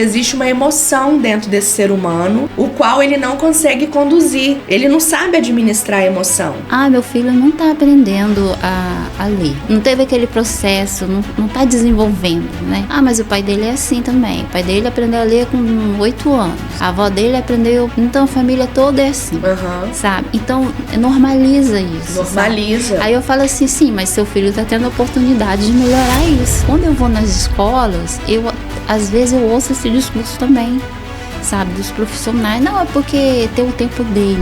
Existe uma emoção dentro desse ser humano, o qual ele não consegue conduzir. Ele não sabe administrar a emoção. Meu filho não está aprendendo a ler. Não teve aquele processo, não está desenvolvendo, né? Mas o pai dele é assim também. O pai dele aprendeu a ler com 8 anos. A avó dele aprendeu. Então a família toda é assim, sabe? Então normaliza isso. Normaliza. Sabe? Aí eu falo assim, sim, mas seu filho está tendo a oportunidade de melhorar isso. Quando eu vou nas escolas, às vezes eu ouço esse discurso também, sabe, dos profissionais. Não, é porque tem o tempo dele,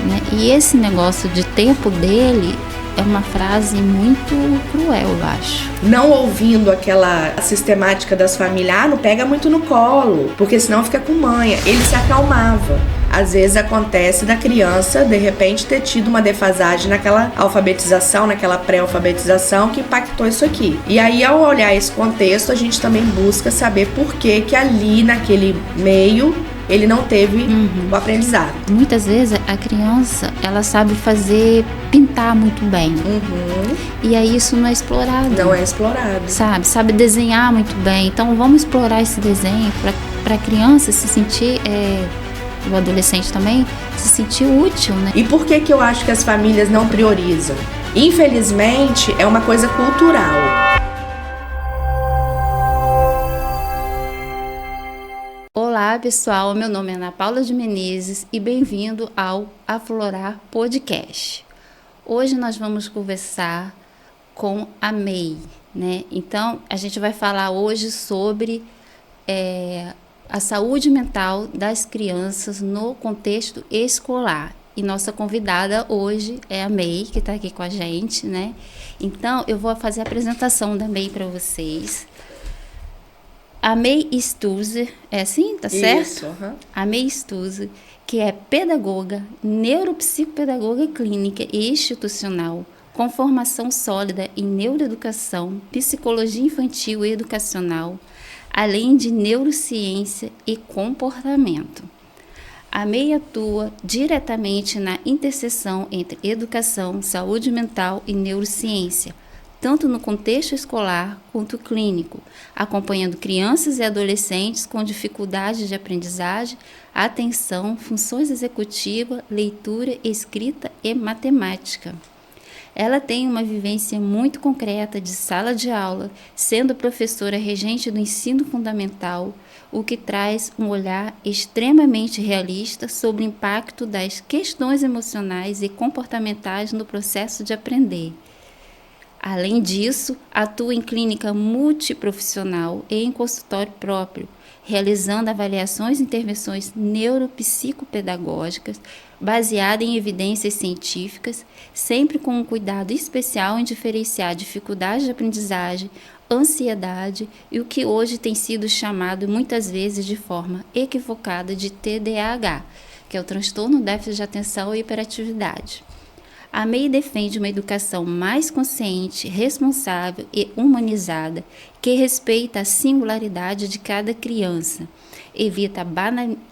né? E esse negócio de tempo dele é uma frase muito cruel, eu acho. Não ouvindo aquela sistemática das famílias, não pega muito no colo, porque senão fica com manha. Ele se acalmava. Às vezes acontece da criança, de repente, ter tido uma defasagem naquela alfabetização, naquela pré-alfabetização que impactou isso aqui. E aí, ao olhar esse contexto, a gente também busca saber por que ali, naquele meio, ele não teve o aprendizado. Muitas vezes a criança, ela sabe pintar muito bem. E aí isso não é explorado. Não é explorado. Sabe desenhar muito bem. Então vamos explorar esse desenho para a criança se sentir, o adolescente também, se sentir útil, né? E por que eu acho que as famílias não priorizam? Infelizmente, é uma coisa cultural. Olá pessoal, meu nome é Ana Paula de Menezes e bem-vindo ao Aflorar Podcast. Hoje nós vamos conversar com a May, né? Então a gente vai falar hoje sobre a saúde mental das crianças no contexto escolar. E nossa convidada hoje é a May, que está aqui com a gente, né? Então eu vou fazer a apresentação da May para vocês. A May Stutzer, é assim? Tá certo? Isso, A May Stutzer, que é pedagoga, neuropsicopedagoga clínica e institucional, com formação sólida em neuroeducação, psicologia infantil e educacional, além de neurociência e comportamento. A May atua diretamente na interseção entre educação, saúde mental e neurociência, tanto no contexto escolar quanto clínico, acompanhando crianças e adolescentes com dificuldades de aprendizagem, atenção, funções executivas, leitura, escrita e matemática. Ela tem uma vivência muito concreta de sala de aula, sendo professora regente do ensino fundamental, o que traz um olhar extremamente realista sobre o impacto das questões emocionais e comportamentais no processo de aprender. Além disso, atua em clínica multiprofissional e em consultório próprio, realizando avaliações e intervenções neuropsicopedagógicas baseadas em evidências científicas, sempre com um cuidado especial em diferenciar dificuldades de aprendizagem, ansiedade e o que hoje tem sido chamado muitas vezes de forma equivocada de TDAH, que é o transtorno déficit de atenção e hiperatividade. A May defende uma educação mais consciente, responsável e humanizada, que respeita a singularidade de cada criança, evita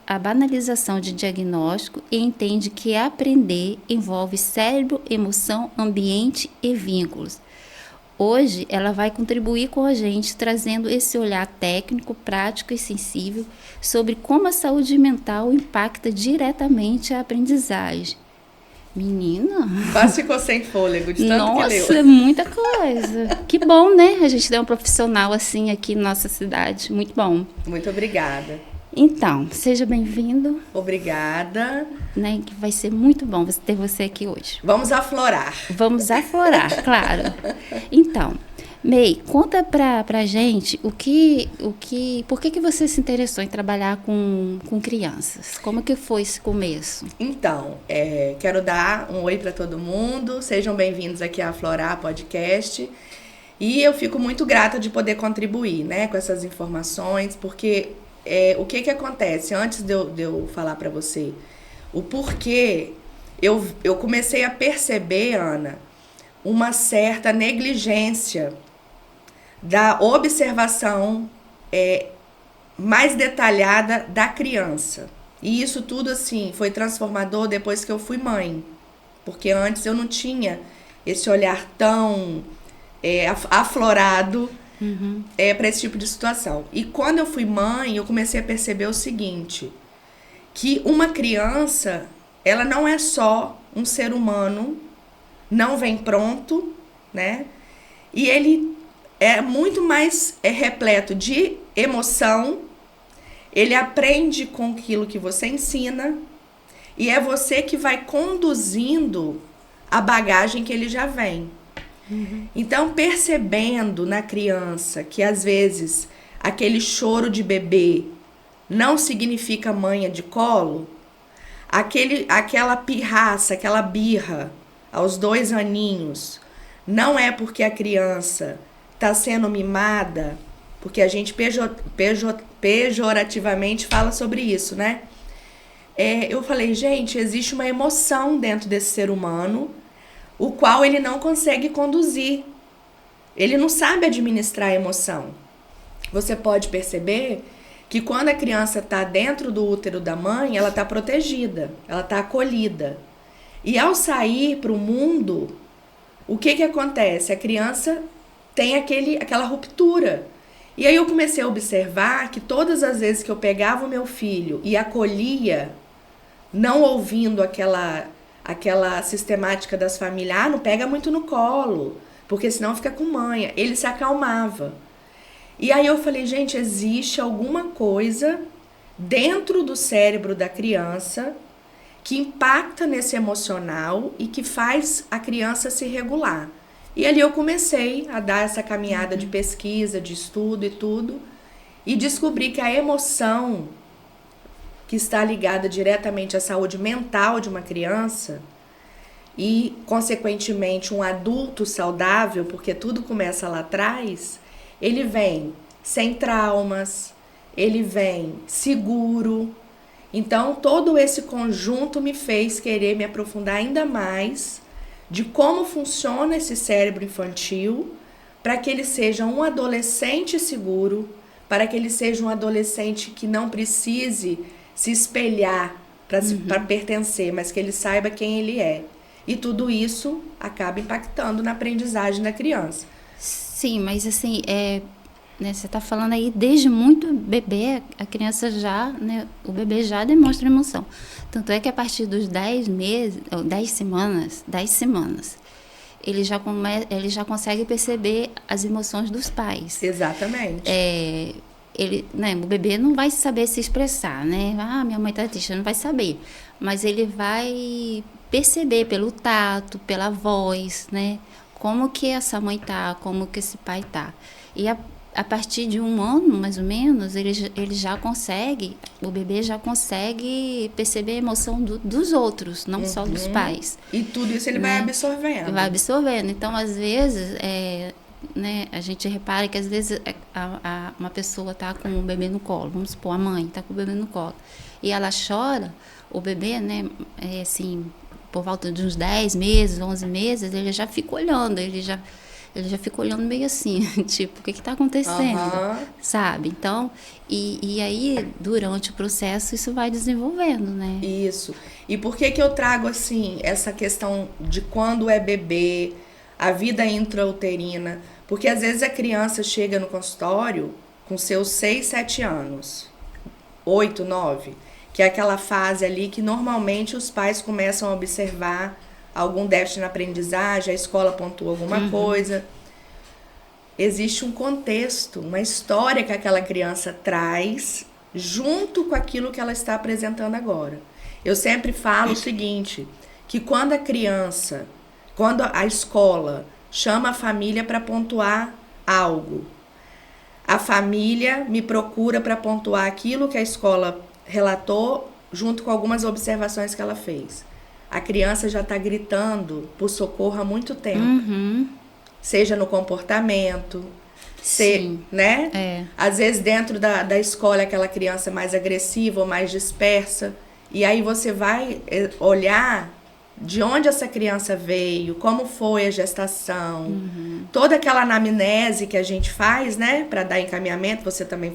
a banalização de diagnóstico e entende que aprender envolve cérebro, emoção, ambiente e vínculos. Hoje, ela vai contribuir com a gente, trazendo esse olhar técnico, prático e sensível sobre como a saúde mental impacta diretamente a aprendizagem. Menina, quase ficou sem fôlego de tanto que leu. Nossa, é muita coisa. Que bom, né? A gente ter um profissional assim aqui na nossa cidade. Muito bom. Muito obrigada. Então, seja bem-vindo. Obrigada. Né, que vai ser muito bom ter você aqui hoje. Vamos aflorar. Vamos aflorar, claro. Então, May, conta pra gente por que você se interessou em trabalhar com crianças? Como que foi esse começo? Então, quero dar um oi para todo mundo. Sejam bem-vindos aqui a Aflorar Podcast. E eu fico muito grata de poder contribuir, né, com essas informações, porque o que acontece? Antes de eu falar para você o porquê, eu comecei a perceber, Ana, uma certa negligência da observação mais detalhada da criança. E isso tudo, assim, foi transformador depois que eu fui mãe. Porque antes eu não tinha esse olhar tão aflorado para esse tipo de situação. E quando eu fui mãe, eu comecei a perceber o seguinte, que uma criança, ela não é só um ser humano, não vem pronto, né? E ele é muito mais repleto de emoção, ele aprende com aquilo que você ensina, e é você que vai conduzindo a bagagem que ele já vem. Então, percebendo na criança que às vezes aquele choro de bebê não significa manha de colo, aquela pirraça, aquela birra aos 2 aninhos, não é porque a criança está sendo mimada, porque a gente pejorativamente fala sobre isso, né? Eu falei, gente, existe uma emoção dentro desse ser humano, o qual ele não consegue conduzir. Ele não sabe administrar a emoção. Você pode perceber que quando a criança está dentro do útero da mãe, ela está protegida, ela está acolhida. E ao sair para o mundo, o que acontece? A criança tem aquela ruptura. E aí eu comecei a observar que todas as vezes que eu pegava o meu filho e acolhia, não ouvindo aquela sistemática das famílias, não pega muito no colo, porque senão fica com manha. Ele se acalmava. E aí eu falei, gente, existe alguma coisa dentro do cérebro da criança que impacta nesse emocional e que faz a criança se regular. E ali eu comecei a dar essa caminhada de pesquisa, de estudo e tudo, e descobri que a emoção que está ligada diretamente à saúde mental de uma criança e, consequentemente, um adulto saudável, porque tudo começa lá atrás, ele vem sem traumas, ele vem seguro. Então, todo esse conjunto me fez querer me aprofundar ainda mais de como funciona esse cérebro infantil para que ele seja um adolescente seguro, para que ele seja um adolescente que não precise se espelhar para pertencer, mas que ele saiba quem ele é. E tudo isso acaba impactando na aprendizagem da criança. Sim, mas assim, né, você está falando aí desde muito bebê, a criança já, né, o bebê já demonstra emoção. Tanto é que a partir dos 10 meses, ou 10 semanas, ele já consegue perceber as emoções dos pais. Exatamente. O bebê não vai saber se expressar, né? Ah, minha mãe está triste, não vai saber. Mas ele vai perceber pelo tato, pela voz, né? Como que essa mãe tá, como que esse pai tá. E a partir de 1 ano, mais ou menos, ele já consegue, o bebê já consegue perceber a emoção dos outros, não só dos pais. E tudo isso ele vai absorvendo. Vai absorvendo. Então, às vezes, né, a gente repara que às vezes uma pessoa está com o bebê no colo, vamos supor, a mãe está com o bebê no colo, e ela chora, o bebê, né, assim, por volta de uns 10 meses, 11 meses, ele já fica olhando, ele já fica olhando meio assim, tipo, o que está acontecendo, sabe? Então, e aí, durante o processo, isso vai desenvolvendo, né? Isso. E por que eu trago, assim, essa questão de quando é bebê, a vida intrauterina? Porque às vezes a criança chega no consultório com seus 6, 7 anos, 8, 9, que é aquela fase ali que normalmente os pais começam a observar algum déficit na aprendizagem, a escola pontua alguma coisa. Existe um contexto, uma história que aquela criança traz junto com aquilo que ela está apresentando agora. Eu sempre falo o seguinte, que quando a escola chama a família para pontuar algo, a família me procura para pontuar aquilo que a escola relatou junto com algumas observações que ela fez. A criança já está gritando por socorro há muito tempo. Seja no comportamento, né? Às vezes dentro da escola aquela criança mais agressiva ou mais dispersa. E aí você vai olhar de onde essa criança veio, como foi a gestação, toda aquela anamnese que a gente faz, né? Para dar encaminhamento, você também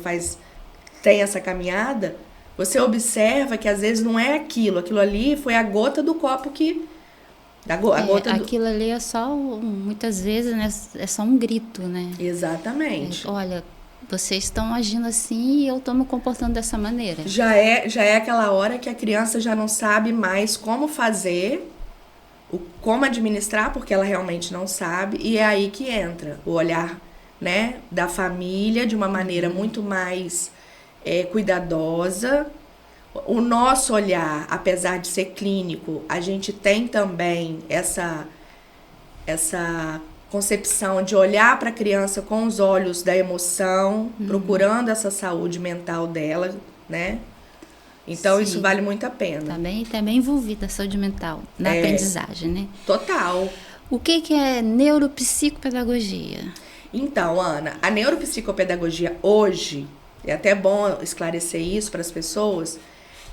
tem essa caminhada. Você observa que às vezes não é aquilo ali foi a gota do copo que A gota do... Aquilo ali é só, muitas vezes, né, é só um grito, né? Exatamente. Olha, vocês estão agindo assim e eu estou me comportando dessa maneira. Já é aquela hora que a criança já não sabe mais como fazer, como administrar, porque ela realmente não sabe, e é aí que entra o olhar, né, da família de uma maneira muito mais cuidadosa. O nosso olhar, apesar de ser clínico, a gente tem também essa concepção de olhar para a criança com os olhos da emoção, procurando essa saúde mental dela, né? Então, isso vale muito a pena. Também envolvida a saúde mental na aprendizagem, né? Total. O que é neuropsicopedagogia? Então, Ana, a neuropsicopedagogia hoje, é até bom esclarecer isso para as pessoas,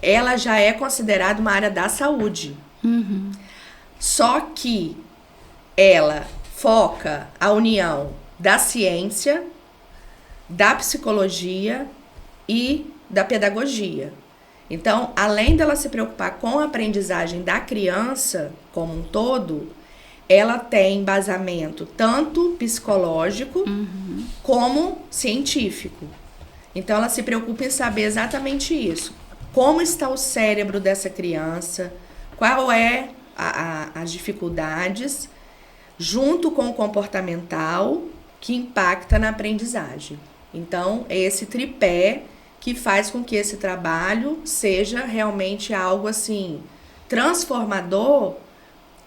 ela já é considerada uma área da saúde. Só que ela foca a união da ciência, da psicologia e da pedagogia. Então, além dela se preocupar com a aprendizagem da criança como um todo, ela tem embasamento tanto psicológico como científico. Então, ela se preocupa em saber exatamente isso. Como está o cérebro dessa criança, qual é as dificuldades, junto com o comportamental, que impacta na aprendizagem. Então, é esse tripé que faz com que esse trabalho seja realmente algo assim transformador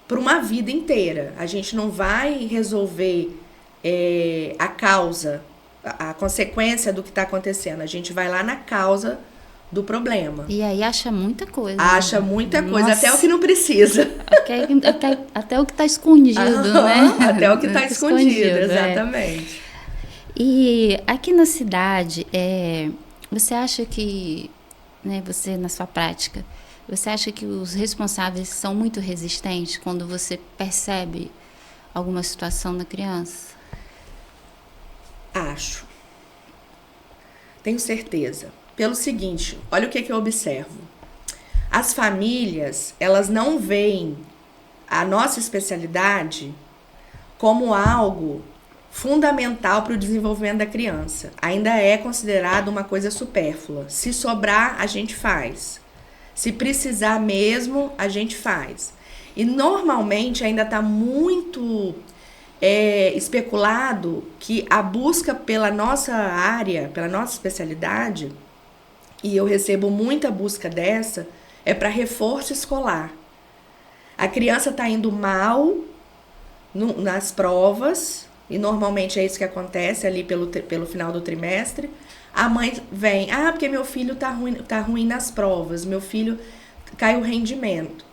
para uma vida inteira. A gente não vai resolver a causa, a consequência do que está acontecendo. A gente vai lá na causa do problema. E aí acha muita coisa. Acha muita coisa, até o que não precisa. Até o que está escondido, né? Até o que está escondido, exatamente. E aqui na cidade, você acha que, né, você na sua prática, você acha que os responsáveis são muito resistentes quando você percebe alguma situação na criança? Acho. Tenho certeza. Pelo seguinte, olha o que eu observo. As famílias, elas não veem a nossa especialidade como algo fundamental para o desenvolvimento da criança. Ainda é considerado uma coisa supérflua. Se sobrar, a gente faz. Se precisar mesmo, a gente faz. E normalmente ainda está muito especulado que a busca pela nossa área, pela nossa especialidade, e eu recebo muita busca dessa, é para reforço escolar. A criança está indo mal nas provas, e normalmente é isso que acontece ali pelo final do trimestre. A mãe vem, porque meu filho tá ruim nas provas, meu filho cai o rendimento.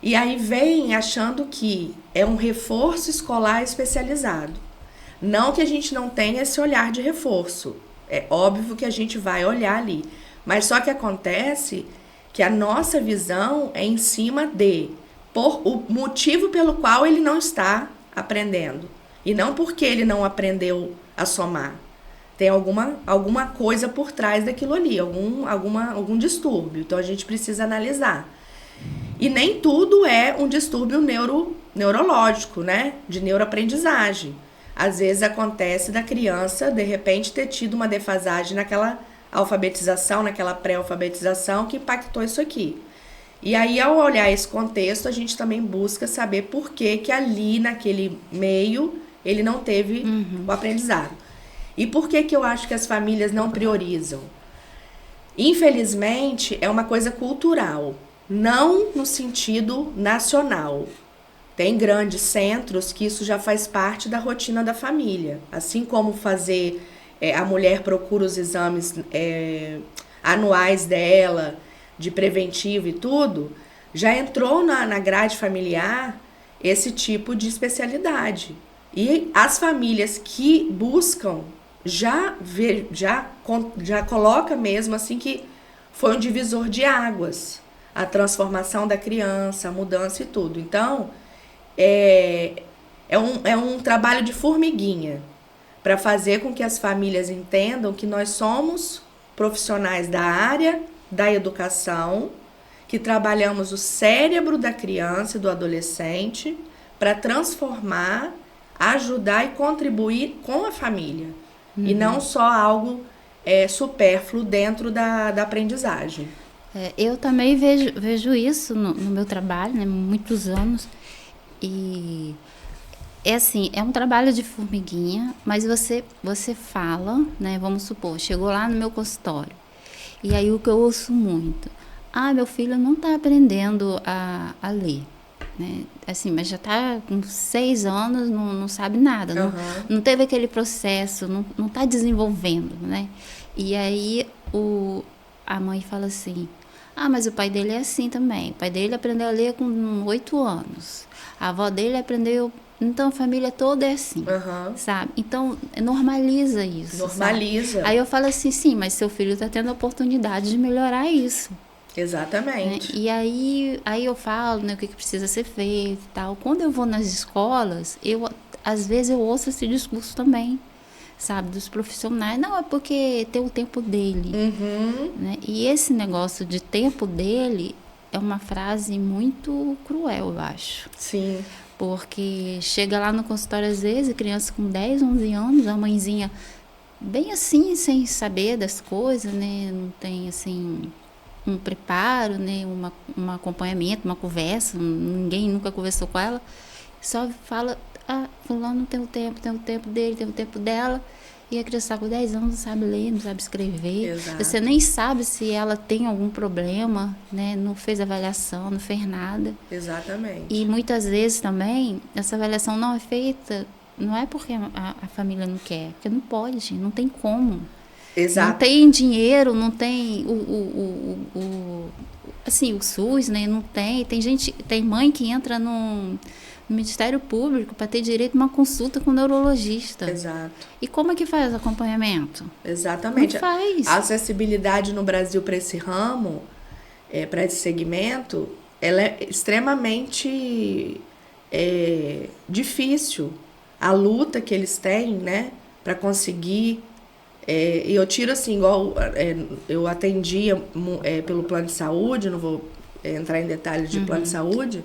E aí vem achando que é um reforço escolar especializado. Não que a gente não tenha esse olhar de reforço. É óbvio que a gente vai olhar ali. Mas só que acontece que a nossa visão é em cima por o motivo pelo qual ele não está aprendendo. E não porque ele não aprendeu a somar. Tem alguma coisa por trás daquilo ali, algum distúrbio. Então a gente precisa analisar. E nem tudo é um distúrbio neurológico, né? De neuroaprendizagem. Às vezes acontece da criança, de repente, ter tido uma defasagem naquela alfabetização, naquela pré-alfabetização que impactou isso aqui. E aí, ao olhar esse contexto, a gente também busca saber por que ali, naquele meio, ele não teve o aprendizado. E por que eu acho que as famílias não priorizam? Infelizmente, é uma coisa cultural, não no sentido nacional. Tem grandes centros que isso já faz parte da rotina da família. Assim como a mulher procura os exames anuais dela, de preventivo e tudo, já entrou na grade familiar esse tipo de especialidade. E as famílias que buscam já coloca mesmo assim que foi um divisor de águas, a transformação da criança, a mudança e tudo. Então, é um trabalho de formiguinha para fazer com que as famílias entendam que nós somos profissionais da área da educação que trabalhamos o cérebro da criança e do adolescente para transformar, ajudar e contribuir com a família. E não só algo supérfluo dentro da aprendizagem. Eu também vejo isso no meu trabalho, né, muitos anos. E assim, é um trabalho de formiguinha, mas você fala, né, vamos supor, chegou lá no meu consultório. E aí o que eu ouço muito, meu filho não está aprendendo a ler, né? Assim, mas já está com 6 anos, não sabe nada, não teve aquele processo, não está desenvolvendo, né? E aí a mãe fala assim, mas o pai dele é assim também, o pai dele aprendeu a ler com 8 anos, a avó dele aprendeu... Então, a família toda é assim, sabe? Então, normaliza isso. Normaliza. Sabe? Aí eu falo assim, sim, mas seu filho está tendo a oportunidade de melhorar isso. Exatamente. Né? E aí eu falo, né, o que precisa ser feito e tal. Quando eu vou nas escolas, às vezes eu ouço esse discurso também, sabe? Dos profissionais. Não, é porque tem o tempo dele. Né? E esse negócio de tempo dele é uma frase muito cruel, eu acho. Sim. Porque chega lá no consultório, às vezes, criança com 10, 11 anos, a mãezinha bem assim, sem saber das coisas, né? Não tem, assim, um preparo, né? Um acompanhamento, uma conversa, ninguém nunca conversou com ela. Só fala, fulano tem o tempo dele, tem o tempo dela. E a criança está com 10 anos, não sabe ler, não sabe escrever. Exato. Você nem sabe se ela tem algum problema, né? Não fez avaliação, não fez nada. Exatamente. E muitas vezes também, essa avaliação não é feita, não é porque a família não quer, porque não pode, não tem como. Exato. Não tem dinheiro, não tem assim, o SUS, né? Não tem. Tem mãe que entra no Ministério Público para ter direito a uma consulta com o neurologista. Exato. E como é que faz o acompanhamento? Exatamente. Não faz. A acessibilidade no Brasil para esse ramo, para esse segmento, ela é extremamente difícil. A luta que eles têm, né, para conseguir... E eu tiro assim, igual eu atendia pelo plano de saúde, não vou entrar em detalhes de plano de saúde,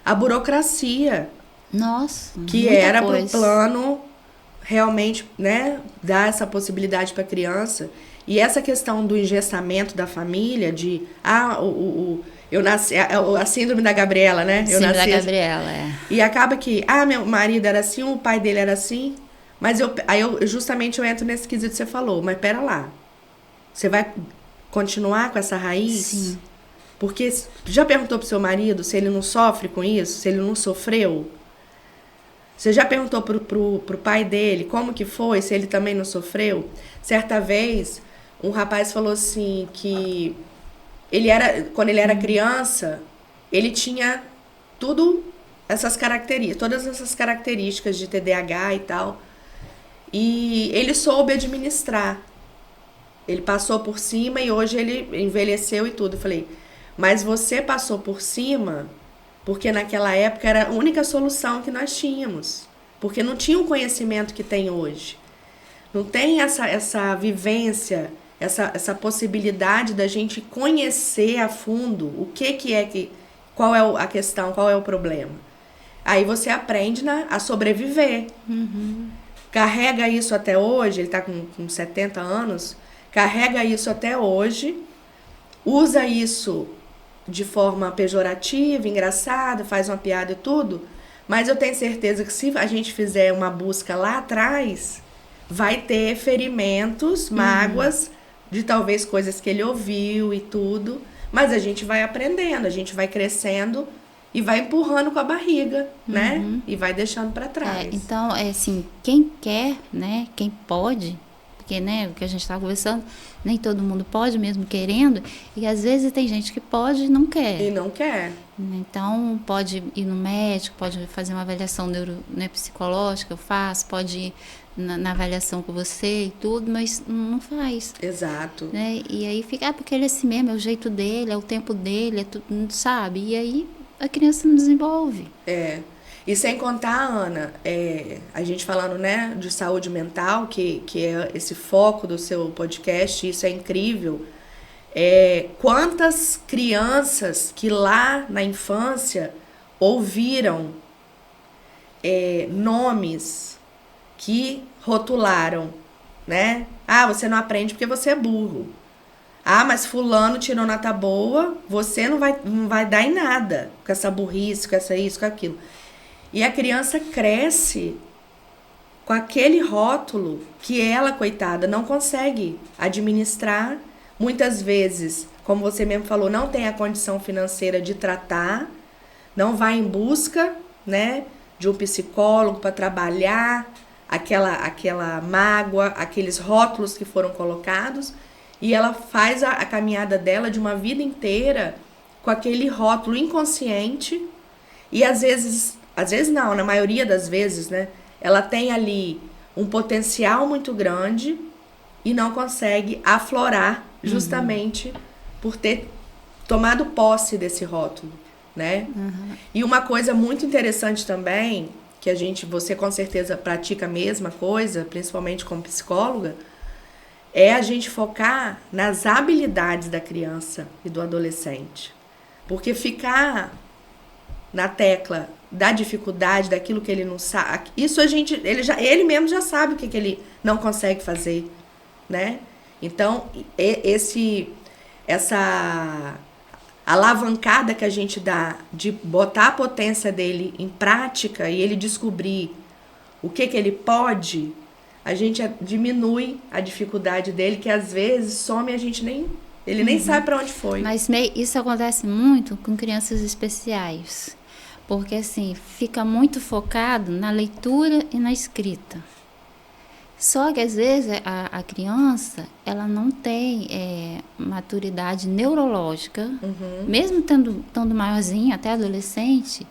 a burocracia. Nossa, que era para o plano realmente, né, dar essa possibilidade para a criança. E essa questão do engessamento da família, de eu nasci, a síndrome da Gabriela, né? Síndrome da Gabriela, E acaba que, meu marido era assim, o pai dele era assim, mas eu justamente eu entro nesse quesito que você falou, mas pera lá, você vai continuar com essa raiz? Sim. Porque já perguntou pro seu marido se ele não sofre com isso, se ele não sofreu? Você já perguntou pro pai dele como que foi, se ele também não sofreu? Certa vez, um rapaz falou assim que quando ele era criança, ele tinha todas essas características de TDAH e tal. E ele soube administrar. Ele passou por cima e hoje ele envelheceu e tudo. Eu falei, mas você passou por cima porque naquela época era a única solução que nós tínhamos. Porque não tinha o conhecimento que tem hoje. Não tem essa vivência, essa possibilidade da gente conhecer a fundo qual é a questão, qual é o problema. Aí você aprende a sobreviver. Carrega isso até hoje, ele está com 70 anos, carrega isso até hoje, usa isso de forma pejorativa, engraçada, faz uma piada e tudo, mas eu tenho certeza que se a gente fizer uma busca lá atrás, vai ter ferimentos, mágoas, de talvez coisas que ele ouviu e tudo, mas a gente vai aprendendo, a gente vai crescendo e vai empurrando com a barriga, né? E vai deixando para trás. Então, assim, quem quer, né, quem pode, porque, né, o que a gente está conversando, nem todo mundo pode, mesmo querendo, e às vezes tem gente que pode e não quer. E não quer. Então, pode ir no médico, pode fazer uma avaliação psicológica, eu faço, pode ir na avaliação com você e tudo, mas não faz. Exato. Né? E aí fica, porque ele é assim mesmo, é o jeito dele, é o tempo dele, é tudo, sabe? E aí a criança não desenvolve. E sem contar, Ana, a gente falando, né, de saúde mental, que é esse foco do seu podcast, isso é incrível. Quantas crianças que lá na infância ouviram nomes que rotularam, né? Ah, você não aprende porque você é burro. Ah, mas fulano tirou nota boa, você não vai dar em nada com essa burrice, com essa isso, com aquilo. E a criança cresce com aquele rótulo que ela, coitada, não consegue administrar. Muitas vezes, como você mesmo falou, não tem a condição financeira de tratar, não vai em busca, né, de um psicólogo para trabalhar aquela mágoa, aqueles rótulos que foram colocados, e ela faz a caminhada dela de uma vida inteira com aquele rótulo inconsciente, e às vezes não, na maioria das vezes, né, ela tem ali um potencial muito grande e não consegue aflorar justamente por ter tomado posse desse rótulo, né? E uma coisa muito interessante também, que você com certeza pratica a mesma coisa, principalmente como psicóloga, é a gente focar nas habilidades da criança e do adolescente. Porque ficar na tecla da dificuldade, daquilo que ele não sabe, isso ele mesmo já sabe o que ele não consegue fazer, né? Então, essa alavancada que a gente dá de botar a potência dele em prática e ele descobrir o que ele pode, a gente diminui a dificuldade dele, que às vezes some e ele nem sabe para onde foi. Mas isso acontece muito com crianças especiais, porque assim, fica muito focado na leitura e na escrita. Só que às vezes a criança, ela não tem maturidade neurológica, mesmo estando maiorzinha, até adolescente,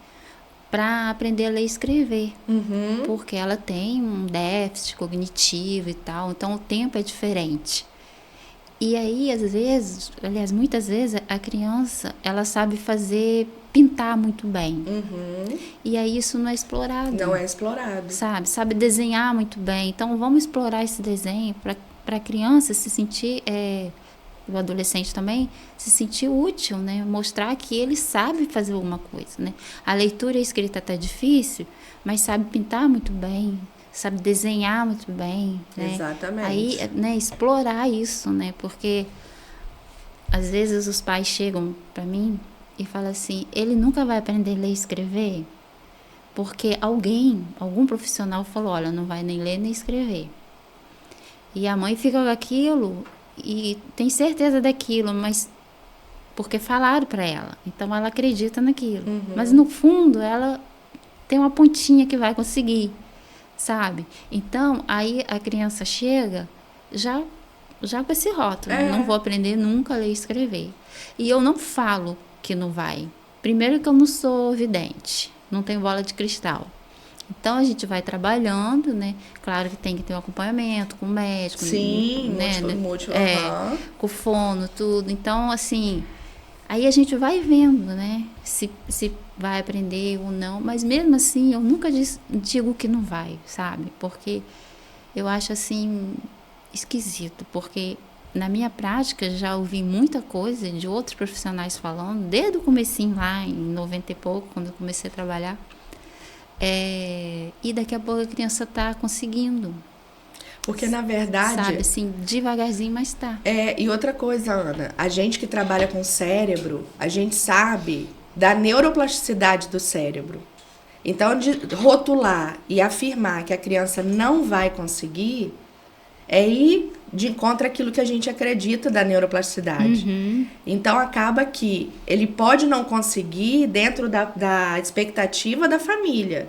para aprender a ler e escrever. Porque ela tem um déficit cognitivo e tal, então o tempo é diferente. E aí, muitas vezes, a criança, ela sabe pintar muito bem. E aí isso não é explorado. Não é explorado. Sabe desenhar muito bem. Então, vamos explorar esse desenho para a criança se sentir, o adolescente também, se sentir útil, né? Mostrar que ele sabe fazer alguma coisa, né? A leitura e a escrita tá difícil, mas sabe pintar muito bem, sabe desenhar muito bem, né? Exatamente. Aí, né, explorar isso, né? Porque às vezes os pais chegam para mim e falam assim, ele nunca vai aprender a ler e escrever porque algum profissional falou, olha, não vai nem ler nem escrever. E a mãe fica com aquilo e tem certeza daquilo, mas porque falaram para ela. Então ela acredita naquilo. Mas no fundo ela tem uma pontinha que vai conseguir, sabe? Então aí a criança chega já com esse rótulo. Não vou aprender nunca a ler e escrever. E eu não falo que não vai. Primeiro que eu não sou vidente, não tenho bola de cristal. Então a gente vai trabalhando, né? Claro que tem que ter um acompanhamento com o médico, sim, né? Múltiplo, com fono, tudo. Então, assim, aí a gente vai vendo, né? Se vai aprender ou não. Mas mesmo assim, eu nunca digo que não vai, sabe? Porque eu acho assim esquisito, porque na minha prática já ouvi muita coisa de outros profissionais falando, desde o comecinho lá, em 90 e pouco, quando eu comecei a trabalhar. E daqui a pouco a criança está conseguindo. Porque, na verdade... Sabe, assim, devagarzinho, mas tá. E outra coisa, Ana, a gente que trabalha com cérebro, a gente sabe da neuroplasticidade do cérebro. Então, de rotular e afirmar que a criança não vai conseguir é ir de encontro àquilo que a gente acredita da neuroplasticidade. Então, acaba que ele pode não conseguir dentro da expectativa da família,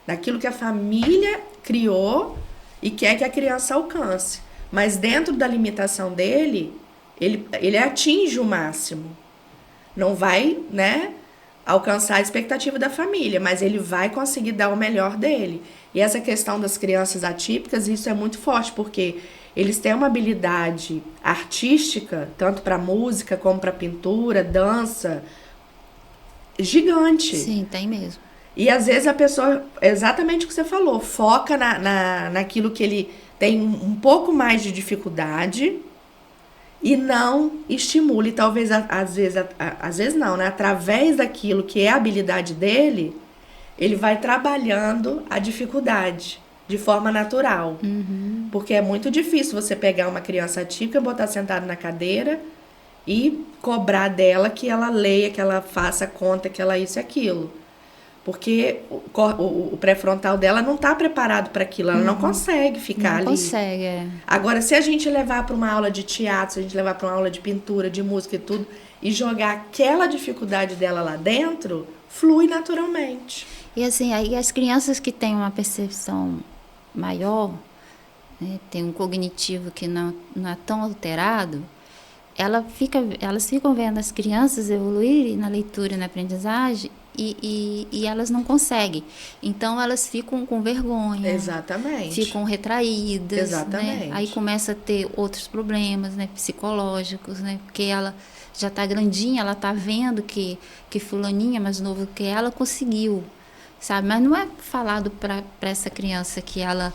daquilo que a família criou e quer que a criança alcance. Mas dentro da limitação dele, ele atinge o máximo. Não vai, né, alcançar a expectativa da família, mas ele vai conseguir dar o melhor dele. E essa questão das crianças atípicas, isso é muito forte, porque eles têm uma habilidade artística, tanto para música como para pintura, dança, gigante. Sim, tem mesmo. E às vezes a pessoa, exatamente o que você falou, foca naquilo que ele tem um pouco mais de dificuldade e não estimule. Talvez, às vezes não, né? Através daquilo que é a habilidade dele, ele vai trabalhando a dificuldade de forma natural. Porque é muito difícil você pegar uma criança atípica, botar sentada na cadeira e cobrar dela que ela leia, que ela faça conta, que ela isso e aquilo. Porque o pré-frontal dela não está preparado para aquilo, ela não consegue ficar ali. Não consegue, é. Agora, se a gente levar para uma aula de teatro, se a gente levar para uma aula de pintura, de música e tudo, e jogar aquela dificuldade dela lá dentro, flui naturalmente. E assim, aí as crianças que têm uma percepção maior, né, tem um cognitivo que não é tão alterado, elas ficam vendo as crianças evoluírem na leitura e na aprendizagem e elas não conseguem. Então, elas ficam com vergonha. Exatamente. Ficam retraídas. Exatamente. Né? Aí começa a ter outros problemas, né, psicológicos, né? Porque ela já está grandinha, ela está vendo que fulaninha mais novo que ela conseguiu, sabe? Mas não é falado para essa criança que ela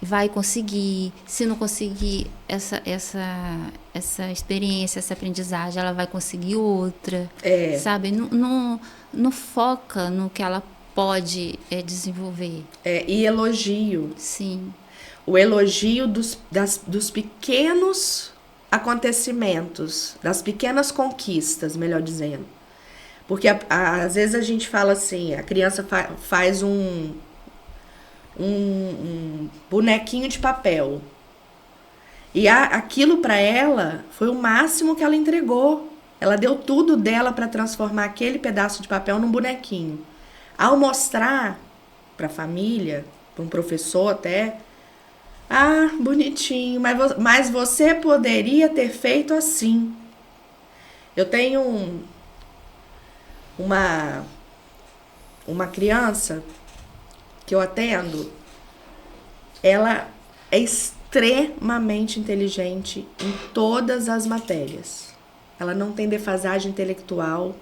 vai conseguir. Se não conseguir essa experiência, essa aprendizagem, ela vai conseguir outra, sabe? Não foca no que ela pode desenvolver. E elogio. Sim. O elogio dos pequenos acontecimentos, das pequenas conquistas, melhor dizendo. Porque às vezes a gente fala assim, a criança faz um bonequinho de papel. E aquilo para ela foi o máximo que ela entregou. Ela deu tudo dela para transformar aquele pedaço de papel num bonequinho. Ao mostrar para a família, para um professor até, bonitinho, mas você poderia ter feito assim. Eu tenho uma criança que eu atendo, ela é extremamente inteligente em todas as matérias. Ela não tem defasagem intelectual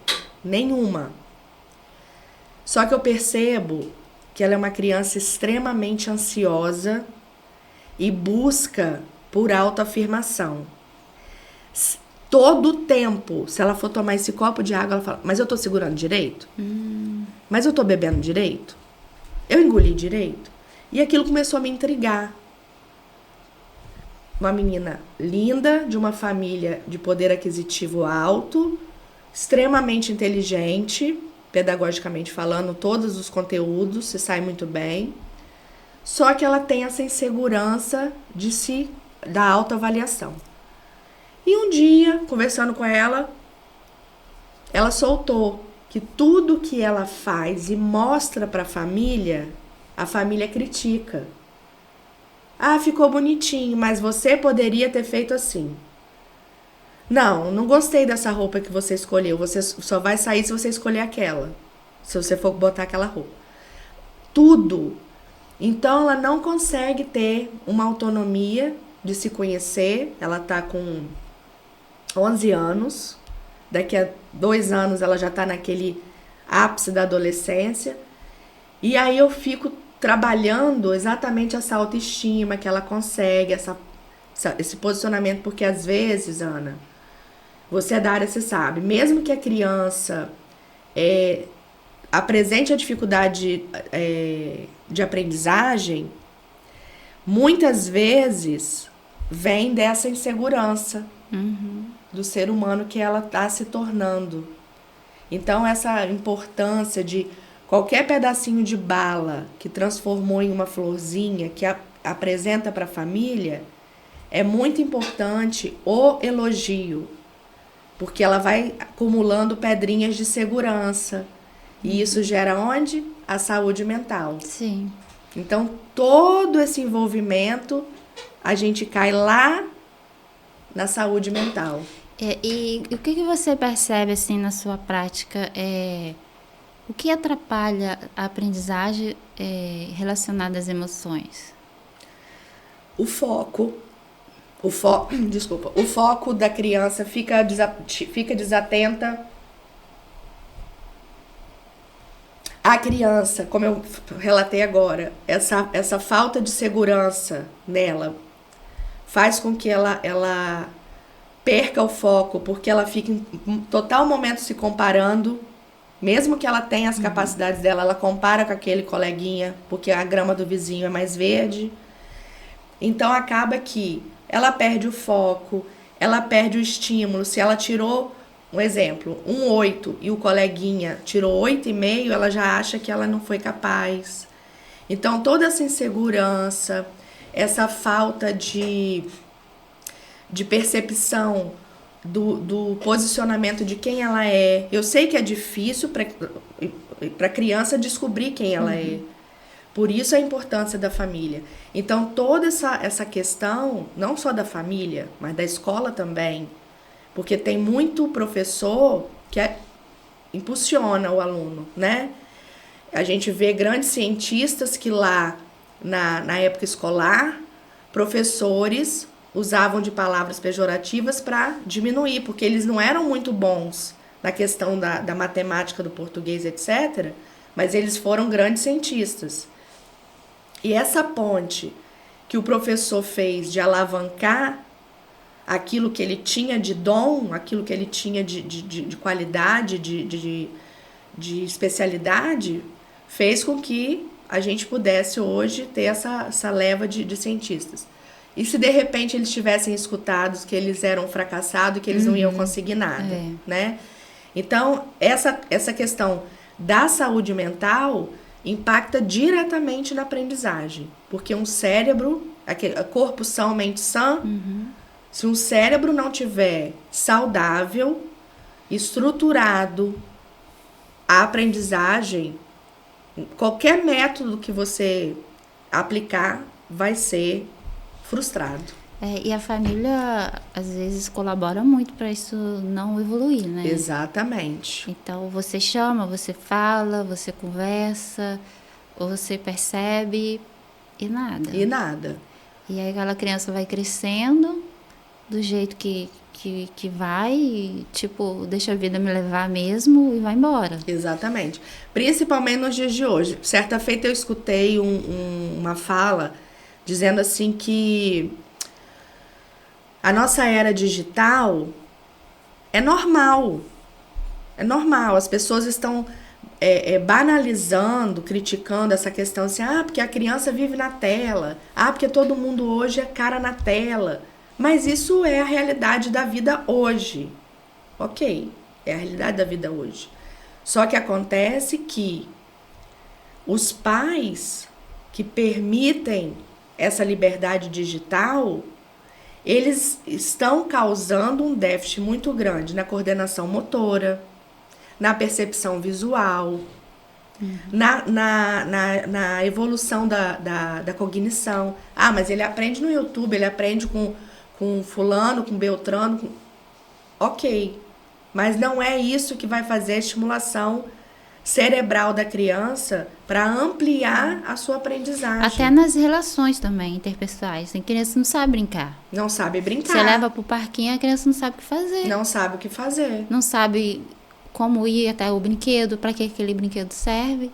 nenhuma. Só que eu percebo que ela é uma criança extremamente ansiosa e busca por autoafirmação. Todo o tempo, se ela for tomar esse copo de água, ela fala, mas eu tô segurando direito? Mas eu tô bebendo direito? Eu engoli direito? E aquilo começou a me intrigar. Uma menina linda, de uma família de poder aquisitivo alto, extremamente inteligente, pedagogicamente falando, todos os conteúdos, se sai muito bem. Só que ela tem essa insegurança da autoavaliação. E um dia, conversando com ela soltou que tudo que ela faz e mostra para a família critica. Ficou bonitinho, mas você poderia ter feito assim. Não gostei dessa roupa que você escolheu. Você só vai sair se você escolher aquela. Se você for botar aquela roupa. Tudo. Então, ela não consegue ter uma autonomia de se conhecer. Ela tá com 11 anos. Daqui a 2 anos, ela já tá naquele ápice da adolescência. E aí, eu fico trabalhando exatamente essa autoestima que ela consegue, esse posicionamento, porque às vezes, Ana, você é da área, você sabe, mesmo que a criança apresente a dificuldade de aprendizagem, muitas vezes vem dessa insegurança do ser humano que ela está se tornando. Então, essa importância de qualquer pedacinho de bala que transformou em uma florzinha, que apresenta para a família, é muito importante o elogio, porque ela vai acumulando pedrinhas de segurança. E isso gera onde? A saúde mental. Sim. Então, todo esse envolvimento, a gente cai lá na saúde mental. E o que você percebe assim na sua prática? O que atrapalha a aprendizagem relacionada às emoções? O foco da criança fica desatenta. A criança, como eu relatei agora, essa falta de segurança nela faz com que ela perca o foco, porque ela fica em total momento se comparando, mesmo que ela tenha as capacidades dela, ela compara com aquele coleguinha, porque a grama do vizinho é mais verde. Então acaba que ela perde o foco, ela perde o estímulo. Se ela tirou, um exemplo, um 8 e o coleguinha tirou 8,5, ela já acha que ela não foi capaz. Então toda essa insegurança, essa falta de percepção do posicionamento de quem ela é. Eu sei que é difícil para a criança descobrir quem ela é. Por isso a importância da família. Então, toda essa questão, não só da família, mas da escola também, porque tem muito professor que impulsiona o aluno, né? A gente vê grandes cientistas que lá, na época escolar, professores usavam de palavras pejorativas para diminuir, porque eles não eram muito bons na questão da matemática, do português, etc., mas eles foram grandes cientistas. E essa ponte que o professor fez de alavancar aquilo que ele tinha de dom, aquilo que ele tinha de qualidade, de especialidade, fez com que a gente pudesse hoje ter essa leva de cientistas. E se de repente eles tivessem escutado que eles eram fracassados, que eles não iam conseguir nada, né? Então, essa questão da saúde mental impacta diretamente na aprendizagem. Porque um cérebro, corpo são, mente sã, se um cérebro não tiver saudável, estruturado, a aprendizagem, qualquer método que você aplicar vai ser frustrado. E a família, às vezes, colabora muito para isso não evoluir, né? Exatamente. Então, você chama, você fala, você conversa, ou você percebe e nada. E nada. E aí aquela criança vai crescendo do jeito que vai, tipo, deixa a vida me levar mesmo e vai embora. Exatamente. Principalmente nos dias de hoje. Certa feita eu escutei uma fala dizendo assim que a nossa era digital é normal. É normal. As pessoas estão banalizando, criticando essa questão assim, porque a criança vive na tela, porque todo mundo hoje é cara na tela. Mas isso é a realidade da vida hoje. Ok, é a realidade da vida hoje. Só que acontece que os pais que permitem essa liberdade digital, eles estão causando um déficit muito grande na coordenação motora, na percepção visual, na evolução da cognição. Mas ele aprende no YouTube, ele aprende com fulano, com beltrano. Ok, mas não é isso que vai fazer a estimulação cerebral da criança para ampliar a sua aprendizagem. Até nas relações também, interpessoais. Tem criança que não sabe brincar. Não sabe brincar. Você leva pro parquinho, a criança não sabe o que fazer. Não sabe o que fazer. Não sabe como ir até o brinquedo, para que aquele brinquedo serve.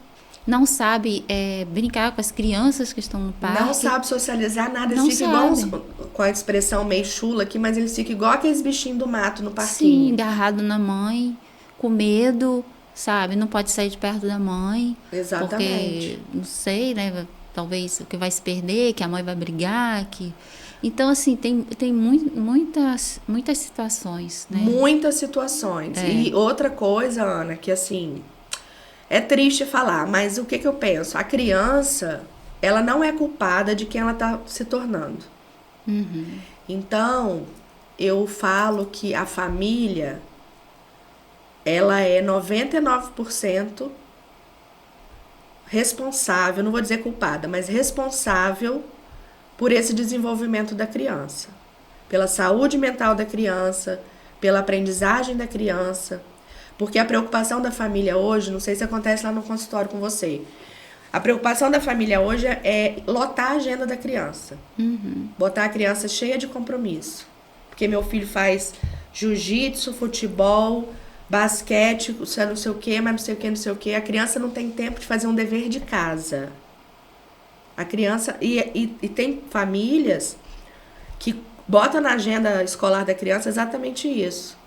Não sabe brincar com as crianças que estão no parque. Não sabe socializar nada. Não Eles ficam sabe. igual, com a expressão meio chula aqui, mas eles ficam igual aqueles bichinhos do mato no parquinho. Sim, agarrado na mãe, com medo, sabe? Não pode sair de perto da mãe. Exatamente. Porque, não sei, né? Talvez o que vai se perder, que a mãe vai brigar, que... Então, assim, tem muitas situações, né? Muitas situações. E outra coisa, Ana, que assim, é triste falar, mas o que eu penso? A criança, ela não é culpada de quem ela está se tornando. Então, eu falo que a família, ela é 99% responsável, não vou dizer culpada, mas responsável por esse desenvolvimento da criança, pela saúde mental da criança, pela aprendizagem da criança, porque a preocupação da família hoje, não sei se acontece lá no consultório com você, a preocupação da família hoje é lotar a agenda da criança, botar a criança cheia de compromisso, porque meu filho faz jiu-jitsu, futebol, basquete, não sei o que, mas não sei o que, a criança não tem tempo de fazer um dever de casa. A criança... E tem famílias que bota na agenda escolar da criança exatamente isso.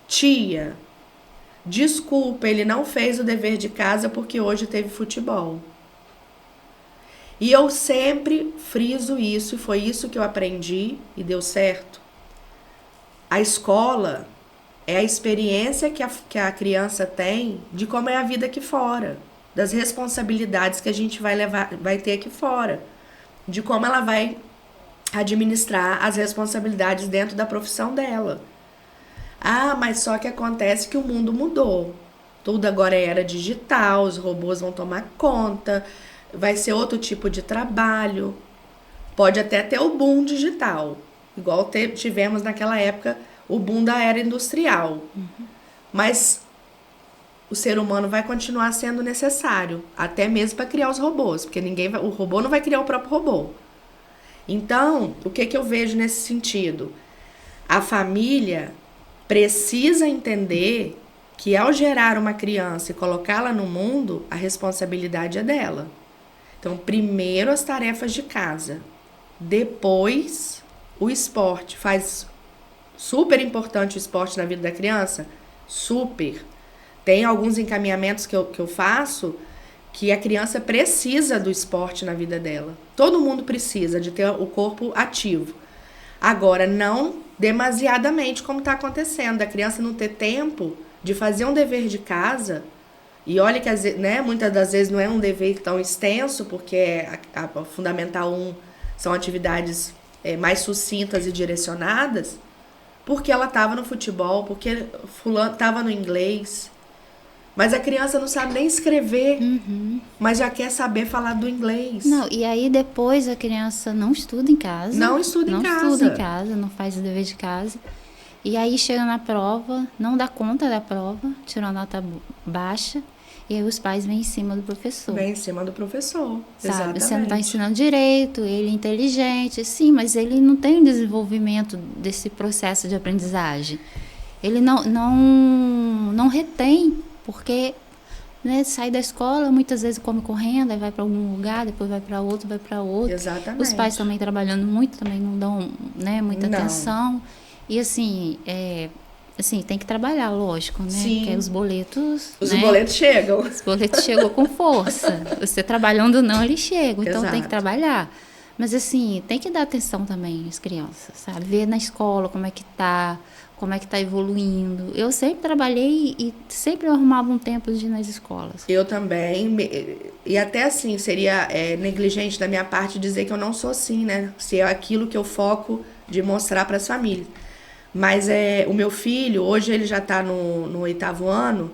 Tia, desculpa, ele não fez o dever de casa porque hoje teve futebol. E eu sempre friso isso, e foi isso que eu aprendi e deu certo. A escola é a experiência que a criança tem de como é a vida aqui fora, das responsabilidades que a gente vai ter aqui fora, de como ela vai administrar as responsabilidades dentro da profissão dela. Ah, mas só que acontece que o mundo mudou. Tudo agora é era digital, os robôs vão tomar conta, vai ser outro tipo de trabalho. Pode até ter o boom digital, igual tivemos naquela época o boom da era industrial. Mas o ser humano vai continuar sendo necessário, até mesmo para criar os robôs, porque o robô não vai criar o próprio robô. Então, o que eu vejo nesse sentido? A família precisa entender que ao gerar uma criança e colocá-la no mundo, a responsabilidade é dela. Então, primeiro as tarefas de casa, depois o esporte. Faz super importante o esporte na vida da criança? Super. Tem alguns encaminhamentos que eu faço que a criança precisa do esporte na vida dela. Todo mundo precisa de ter o corpo ativo. Agora, não demasiadamente como está acontecendo, a criança não ter tempo de fazer um dever de casa. E olha que muitas das vezes não é um dever tão extenso, porque a Fundamental 1 são atividades mais sucintas e direcionadas, porque ela estava no futebol, porque fulano estava no inglês. Mas a criança não sabe nem escrever, mas já quer saber falar do inglês. Não, e aí depois a criança não estuda em casa. Não estuda em casa, não faz o dever de casa. E aí chega na prova, não dá conta da prova, tirou nota baixa. E aí os pais vêm em cima do professor. Vem em cima do professor, sabe? Exatamente. Você não está ensinando direito, ele é inteligente, sim, mas ele não tem desenvolvimento desse processo de aprendizagem. Ele não retém, porque sai da escola, muitas vezes come correndo, aí vai para algum lugar, depois vai para outro, Exatamente. Os pais também trabalhando muito, também não dão muita atenção. E assim, tem que trabalhar, lógico, né? Sim. Porque os boletos... Os boletos chegam. Os boletos chegam com força. Você trabalhando ou não, eles chegam. Então, Exato. Tem que trabalhar. Mas, assim, tem que dar atenção também às crianças, sabe? Ver na escola como é que tá evoluindo. Eu sempre trabalhei e sempre eu arrumava um tempo de ir nas escolas. Eu também. E até assim, seria negligente da minha parte dizer que eu não sou assim, né? Se é aquilo que eu foco de mostrar para as famílias. Mas o meu filho, hoje ele já está no 8º ano,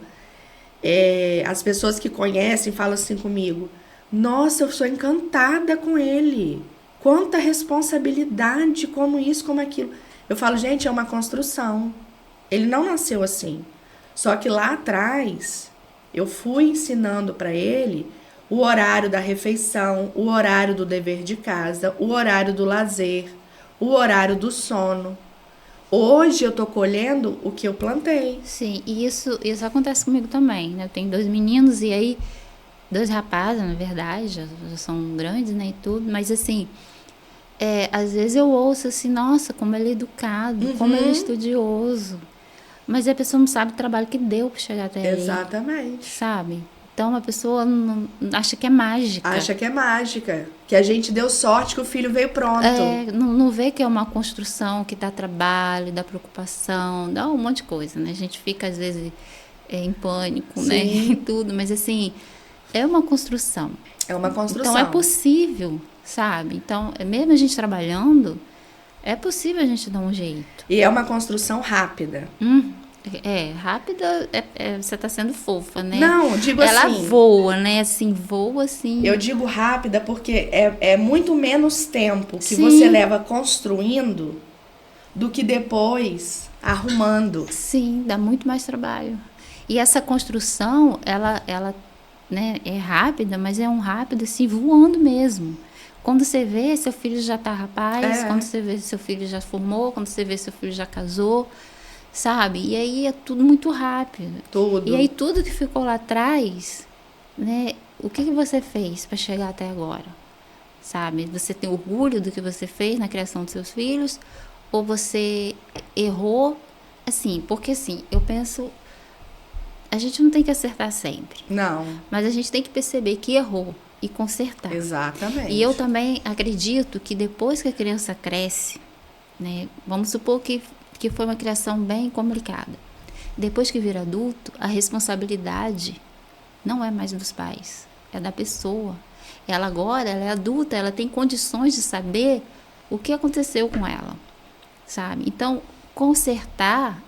as pessoas que conhecem falam assim comigo: nossa, eu sou encantada com ele. Quanta responsabilidade, como isso, como aquilo. Eu falo, gente, é uma construção. Ele não nasceu assim. Só que lá atrás, eu fui ensinando para ele o horário da refeição, o horário do dever de casa, o horário do lazer, o horário do sono. Hoje eu tô colhendo o que eu plantei. Sim, e isso acontece comigo também, né? Eu tenho 2 meninos e aí 2 rapazes, na verdade, já são grandes, né, e tudo, mas assim, às vezes eu ouço assim, nossa, como ele é educado, como ele é estudioso, mas a pessoa não sabe o trabalho que deu para chegar até aí. Exatamente. Sabe? Então a pessoa não, acha que é mágica. Acha que é mágica, que a gente deu sorte que o filho veio pronto. Não vê que é uma construção, que dá trabalho, dá preocupação, dá um monte de coisa, né? A gente fica às vezes em pânico, Sim. né? E tudo, mas assim, é uma construção. É uma construção. Então é possível, sabe? Então, mesmo a gente trabalhando, é possível a gente dar um jeito. E é uma construção rápida. Rápida, você tá sendo fofa, né? Não, digo Ela assim... voa, né? Assim, voa assim... Eu digo rápida porque é muito menos tempo que Sim. você leva construindo do que depois arrumando. Sim, dá muito mais trabalho. E essa construção, ela né, é rápida, mas é um rápido assim, voando mesmo. Quando você vê, seu filho já tá rapaz, quando você vê, seu filho já formou, quando você vê, seu filho já casou, sabe? E aí é tudo muito rápido. Tudo. E aí tudo que ficou lá atrás, né? O que você fez para chegar até agora? Sabe? Você tem orgulho do que você fez na criação dos seus filhos? ou você errou, assim, porque assim, eu penso, a gente não tem que acertar sempre. Não. Mas a gente tem que perceber que errou e consertar. Exatamente. E eu também acredito que depois que a criança cresce, né, vamos supor que foi uma criação bem complicada. Depois que vira adulto, a responsabilidade não é mais dos pais, é da pessoa. Ela agora, ela é adulta, ela tem condições de saber o que aconteceu com ela, sabe? Então, consertar,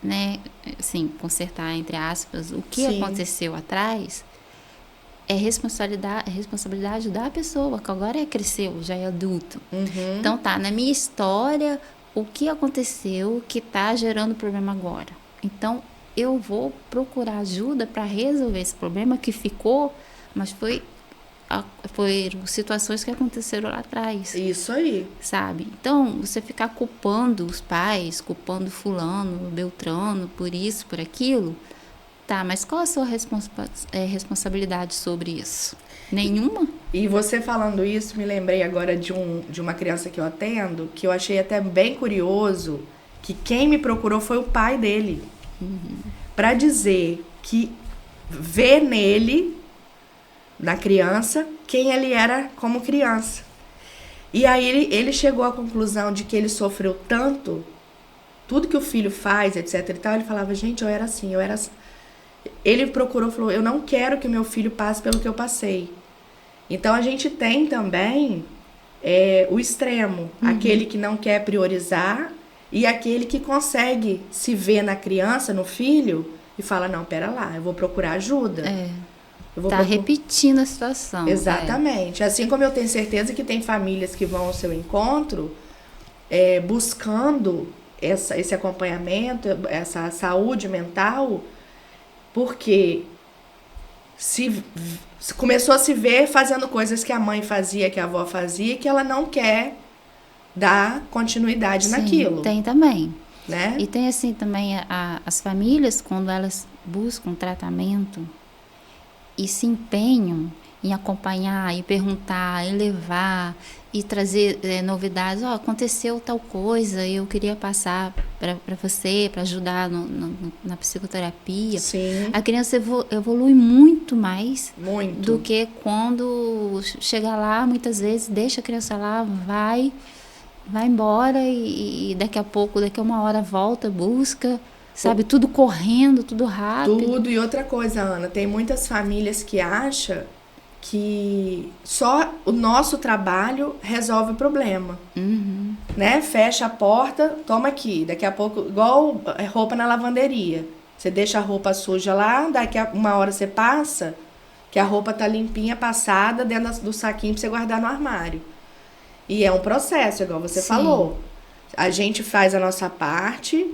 né, assim, consertar entre aspas, o que Sim. aconteceu atrás é responsabilidade da pessoa, que agora cresceu, já é adulto. Uhum. Então tá, na minha história, o que aconteceu que tá gerando problema agora? Então, eu vou procurar ajuda para resolver esse problema que ficou, mas foram situações que aconteceram lá atrás. Isso aí. Sabe? Então, você ficar culpando os pais, culpando fulano, beltrano, por isso, por aquilo, tá, mas qual a sua responsabilidade sobre isso? Nenhuma? E você falando isso, me lembrei agora de uma criança que eu atendo, que eu achei até bem curioso, que quem me procurou foi o pai dele. Para dizer que vê nele, na criança, quem ele era como criança. E aí ele chegou à conclusão de que ele sofreu tanto, tudo que o filho faz, etc e tal, ele falava, gente, eu era assim. Ele procurou, falou, eu não quero que meu filho passe pelo que eu passei. Então a gente tem também o extremo, aquele que não quer priorizar e aquele que consegue se ver na criança, no filho, e fala, não, pera lá, eu vou procurar ajuda. Tá repetindo a situação. Exatamente. Assim como eu tenho certeza que tem famílias que vão ao seu encontro buscando esse acompanhamento, essa saúde mental, porque se começou a se ver fazendo coisas que a mãe fazia, que a avó fazia, que ela não quer dar continuidade naquilo. Tem também. Né? E tem assim também as famílias, quando elas buscam tratamento e se empenham em acompanhar, e perguntar, e levar, e trazer novidades. Aconteceu tal coisa, eu queria passar para você, para ajudar na psicoterapia. Sim. A criança evolui muito mais Muito. do que quando chega lá, muitas vezes, deixa a criança lá, vai embora e daqui a pouco, daqui a uma hora volta, busca, sabe, tudo correndo, tudo rápido. Tudo. E outra coisa, Ana, tem muitas famílias que acham que só o nosso trabalho resolve o problema. Né? Fecha a porta, toma aqui. Daqui a pouco, igual roupa na lavanderia. Você deixa a roupa suja lá, daqui a uma hora você passa, que a roupa tá limpinha, passada, dentro do saquinho pra você guardar no armário. E é um processo, igual você falou. A gente faz a nossa parte,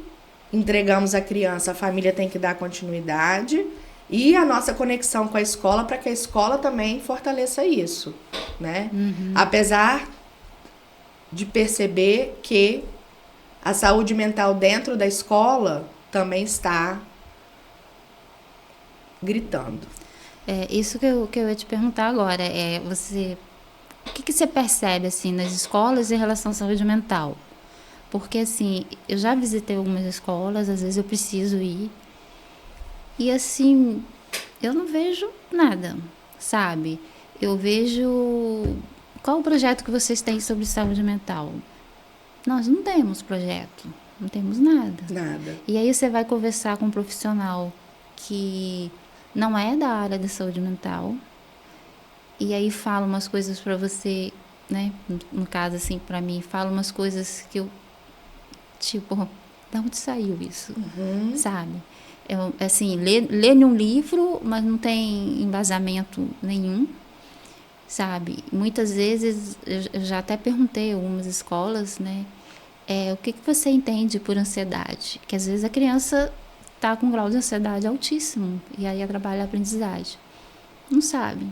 entregamos a criança, a família tem que dar continuidade e a nossa conexão com a escola para que a escola também fortaleça isso, né? Apesar de perceber que a saúde mental dentro da escola também está gritando. Isso que eu ia te perguntar agora, o que você percebe, assim, nas escolas em relação à saúde mental? Porque, assim, eu já visitei algumas escolas, às vezes eu preciso ir, e, assim, eu não vejo nada, sabe? Eu vejo... Qual o projeto que vocês têm sobre saúde mental? Nós não temos projeto, não temos nada. Nada. E aí você vai conversar com um profissional que não é da área da saúde mental, e aí fala umas coisas pra você, né? No caso, assim, pra mim, fala umas coisas que eu, tipo, de onde saiu isso? Sabe? Assim, lê num livro, mas não tem embasamento nenhum, sabe? Muitas vezes, eu já até perguntei em algumas escolas, né? O que você entende por ansiedade? Que às vezes a criança tá com um grau de ansiedade altíssimo, e aí trabalha a aprendizagem. Não sabe.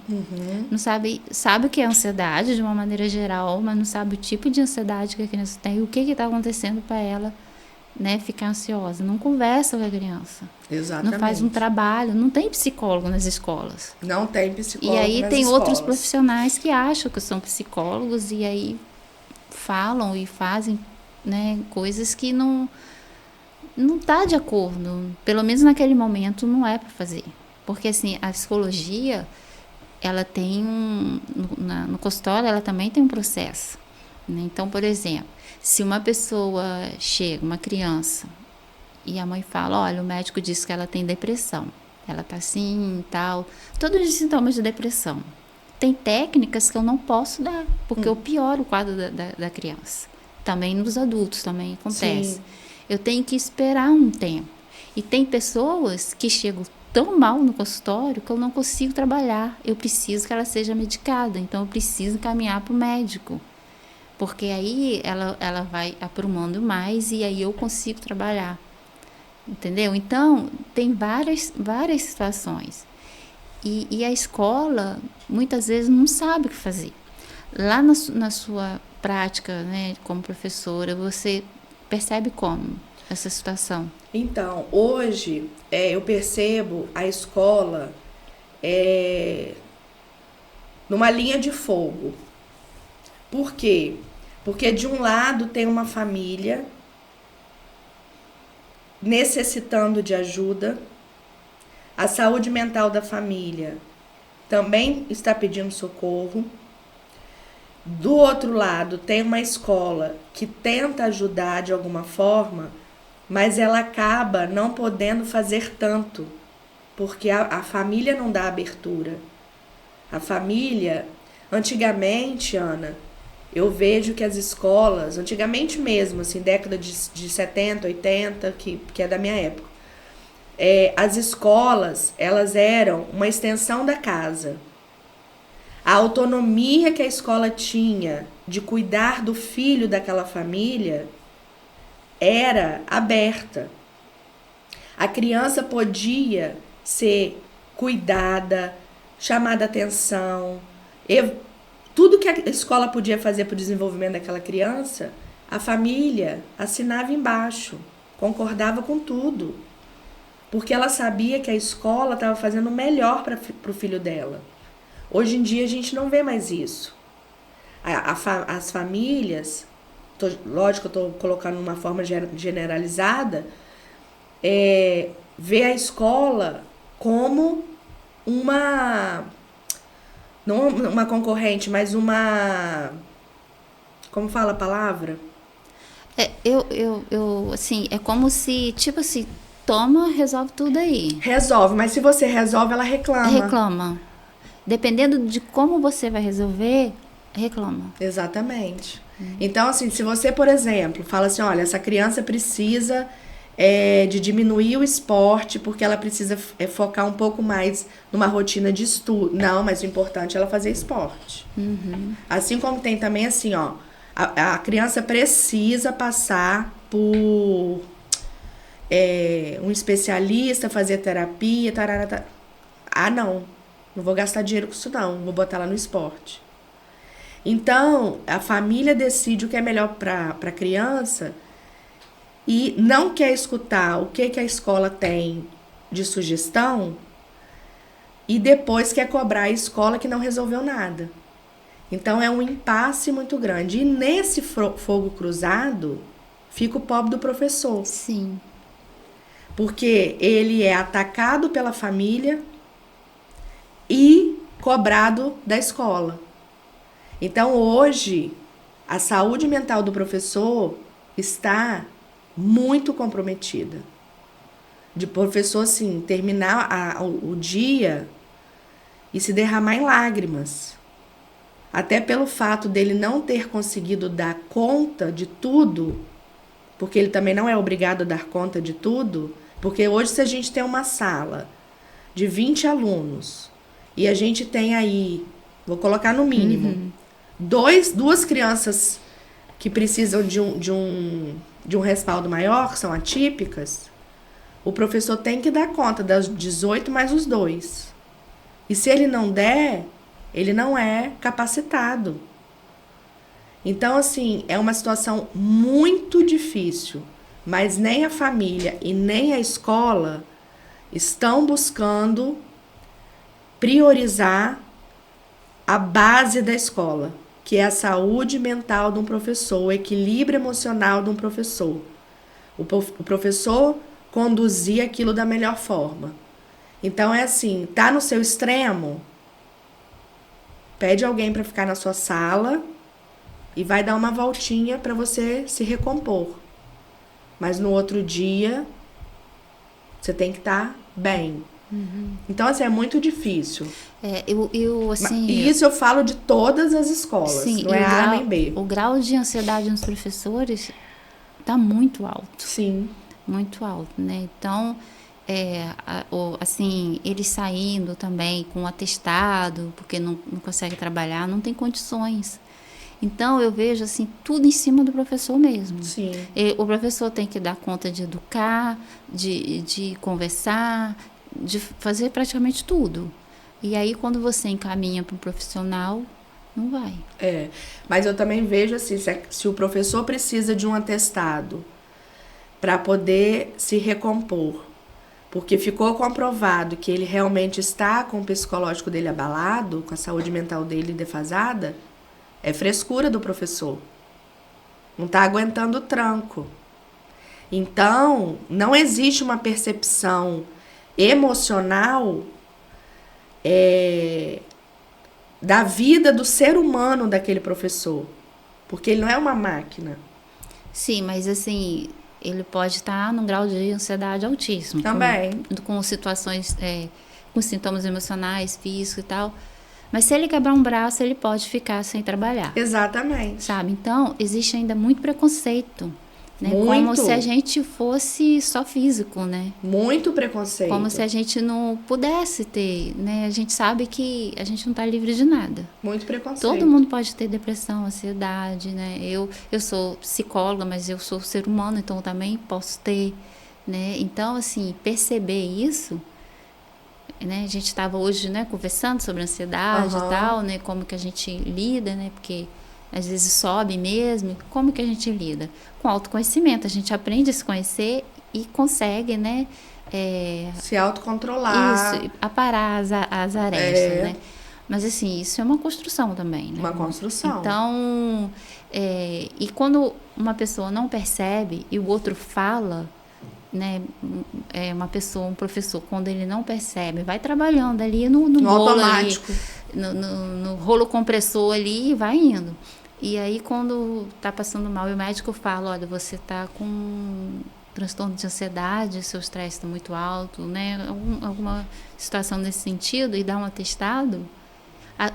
Não sabe o que é ansiedade de uma maneira geral, mas não sabe o tipo de ansiedade que a criança tem e o que está acontecendo para ela, né, ficar ansiosa. Não conversa com a criança. Exatamente. Não faz um trabalho. Não tem psicólogo nas escolas. Não tem psicólogo nas escolas. E aí tem escolas. outros profissionais que acham que são psicólogos e aí falam e fazem né? Coisas que não tá de acordo, pelo menos naquele momento não é para fazer. Porque assim, a psicologia, ela tem no consultório, ela também tem um processo, né? Então, por exemplo, se uma pessoa chega, uma criança, e a mãe fala, olha, o médico disse que ela tem depressão, ela tá assim, tal, todos os sintomas de depressão. Tem técnicas que eu não posso dar, porque eu pioro o quadro da criança. Também nos adultos também acontece. Sim. Eu tenho que esperar um tempo. E tem pessoas que chegam tão mal no consultório que eu não consigo trabalhar. Eu preciso que ela seja medicada, então eu preciso encaminhar para o médico. Porque aí ela vai aprumando mais e aí eu consigo trabalhar. Entendeu? Então, tem várias situações. E a escola, muitas vezes, não sabe o que fazer. Lá na sua prática, né, como professora, você percebe como essa situação? Então, hoje, eu percebo a escola numa linha de fogo. Por quê? Porque de um lado tem uma família necessitando de ajuda, a saúde mental da família também está pedindo socorro. Do outro lado, tem uma escola que tenta ajudar de alguma forma, mas ela acaba não podendo fazer tanto, porque a família não dá abertura. A família, antigamente, Ana, eu vejo que as escolas, antigamente mesmo, assim, década de 70, 80, que é da minha época, as escolas, elas eram uma extensão da casa. A autonomia que a escola tinha de cuidar do filho daquela família era aberta. A criança podia ser cuidada, chamada atenção. Tudo que a escola podia fazer para o desenvolvimento daquela criança, a família assinava embaixo, concordava com tudo. Porque ela sabia que a escola estava fazendo o melhor para o filho dela. Hoje em dia a gente não vê mais isso. As famílias, lógico, eu estou colocando de uma forma generalizada, vê a escola como não uma concorrente, mas como fala a palavra? Assim, é como se, tipo assim, toma, resolve tudo aí. Resolve, mas se você resolve, ela reclama. Reclama. Dependendo de como você vai resolver, reclama. Exatamente. Então, assim, se você, por exemplo, fala assim, olha, essa criança precisa de diminuir o esporte porque ela precisa focar um pouco mais numa rotina de estudo. Não, mas o importante é ela fazer esporte. Uhum. Assim como tem também assim, ó, a criança precisa passar por um especialista, fazer terapia, tarará. Ah, não vou gastar dinheiro com isso não, vou botar ela no esporte. Então, a família decide o que é melhor para a criança e não quer escutar o que a escola tem de sugestão e depois quer cobrar a escola que não resolveu nada. Então, é um impasse muito grande. E nesse fogo cruzado, fica o pobre do professor. Sim. Porque ele é atacado pela família e cobrado da escola. Então, hoje, a saúde mental do professor está muito comprometida. De professor, assim, terminar o dia e se derramar em lágrimas. Até pelo fato dele não ter conseguido dar conta de tudo, porque ele também não é obrigado a dar conta de tudo, porque hoje se a gente tem uma sala de 20 alunos e a gente tem aí, vou colocar no mínimo, duas crianças que precisam de um respaldo maior, que são atípicas, o professor tem que dar conta das 18 mais os 2. E se ele não der, ele não é capacitado. Então, assim, é uma situação muito difícil, mas nem a família e nem a escola estão buscando priorizar a base da escola, que é a saúde mental de um professor, o equilíbrio emocional de um professor. O professor conduzir aquilo da melhor forma. Então é assim, tá no seu extremo, pede alguém para ficar na sua sala e vai dar uma voltinha para você se recompor. Mas no outro dia, você tem que estar bem. Então, assim, é muito difícil. Assim, e isso eu falo de todas as escolas, sim, não é A nem B. O grau de ansiedade nos professores está muito alto. Sim. Muito alto, né? Então, assim, eles saindo também com atestado, porque não consegue trabalhar, não tem condições. Então, eu vejo, assim, tudo em cima do professor mesmo. Sim. O professor tem que dar conta de educar, de conversar, de fazer praticamente tudo. E aí, quando você encaminha para um profissional, não vai. Mas eu também vejo, assim, se o professor precisa de um atestado para poder se recompor, porque ficou comprovado que ele realmente está com o psicológico dele abalado, com a saúde mental dele defasada, é frescura do professor. Não está aguentando o tranco. Então, não existe uma percepção emocional da vida do ser humano daquele professor. Porque ele não é uma máquina. Sim, mas assim, ele pode estar num grau de ansiedade altíssimo. Também. Com situações, com sintomas emocionais, físicos e tal. Mas se ele quebrar um braço, ele pode ficar sem trabalhar. Exatamente. Sabe? Então, existe ainda muito preconceito. Né? Muito. Como se a gente fosse só físico, né? Muito preconceito. Como se a gente não pudesse ter, né? A gente sabe que a gente não está livre de nada. Muito preconceito. Todo mundo pode ter depressão, ansiedade, né? Eu sou psicóloga, mas eu sou ser humano, então eu também posso ter, né? Então, assim, perceber isso, né? A gente estava hoje, né, conversando sobre ansiedade e tal, né? Como que a gente lida, né? Porque às vezes sobe mesmo. Como que a gente lida? Com autoconhecimento. A gente aprende a se conhecer e consegue, né? Se autocontrolar. Isso, aparar as arestas, né? Mas, assim, isso é uma construção também, né? Uma construção. Então, e quando uma pessoa não percebe e o outro fala, né? Uma pessoa, um professor, quando ele não percebe, vai trabalhando ali no rolo automático. Ali, no rolo compressor ali e vai indo. E aí, quando tá passando mal, e o médico fala, olha, você tá com transtorno de ansiedade, seu estresse está muito alto, né? Alguma situação nesse sentido, e dá um atestado,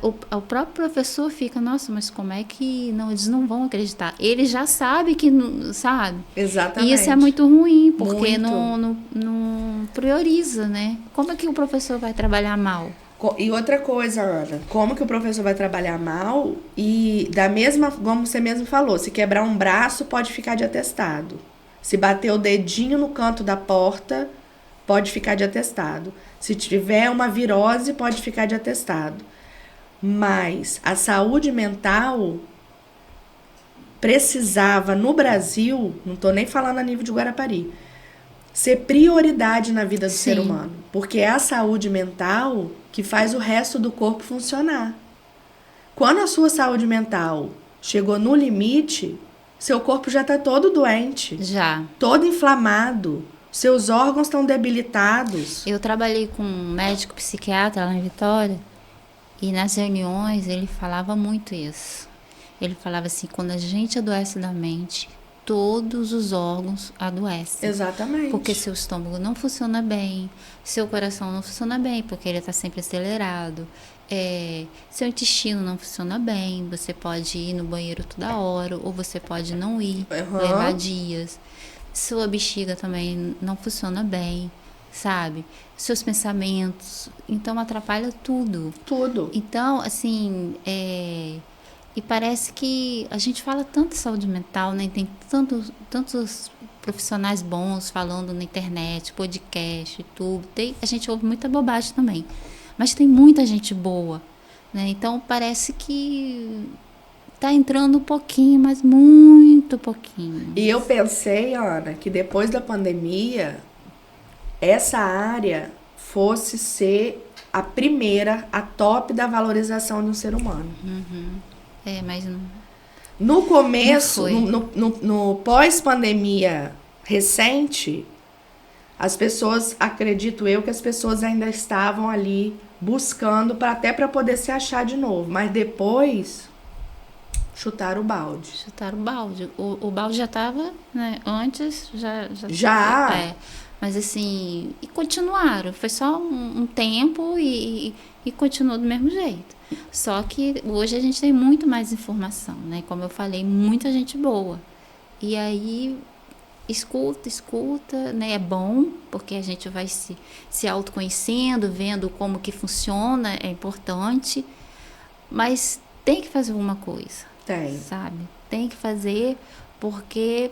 o próprio professor fica, nossa, mas como é que eles não vão acreditar? Ele já sabe que não, sabe? Exatamente. E isso é muito ruim, porque muito. não prioriza, né? Como é que o professor vai trabalhar mal? E outra coisa, Ana, como que o professor vai trabalhar mal e da mesma, como você mesmo falou, se quebrar um braço pode ficar de atestado. Se bater o dedinho no canto da porta, pode ficar de atestado. Se tiver uma virose, pode ficar de atestado. Mas a saúde mental precisava, no Brasil, não estou nem falando a nível de Guarapari, ser prioridade na vida do ser humano. Porque é a saúde mental que faz o resto do corpo funcionar. Quando a sua saúde mental chegou no limite, seu corpo já está todo doente. Já. Todo inflamado. Seus órgãos estão debilitados. Eu trabalhei com um médico psiquiatra lá em Vitória e nas reuniões ele falava muito isso. Ele falava assim, quando a gente adoece da mente, todos os órgãos adoecem. Exatamente. Porque seu estômago não funciona bem, seu coração não funciona bem, porque ele está sempre acelerado. Seu intestino não funciona bem, você pode ir no banheiro toda hora, ou você pode não ir, levar dias. Sua bexiga também não funciona bem, sabe? Seus pensamentos, então atrapalha tudo. Tudo. Então, assim, e parece que a gente fala tanto de saúde mental, né? Tem tantos profissionais bons falando na internet, podcast, YouTube. A gente ouve muita bobagem também. Mas tem muita gente boa, né? Então parece que tá entrando um pouquinho, mas muito pouquinho. E eu pensei, Ana, que depois da pandemia, essa área fosse ser a primeira, a top da valorização de um ser humano. Mas não. No começo, Não foi. no pós-pandemia recente, as pessoas, acredito eu, que as pessoas ainda estavam ali buscando até para poder se achar de novo. Mas depois, chutaram o balde. Chutaram o balde. O balde já estava, né? Antes, Já? Mas assim, e continuaram. Foi só um tempo e continuou do mesmo jeito. Só que hoje a gente tem muito mais informação, né? Como eu falei, muita gente boa. E aí, escuta, né? É bom, porque a gente vai se autoconhecendo, vendo como que funciona, é importante. Mas tem que fazer alguma coisa. Tem. Sabe? Tem que fazer, porque,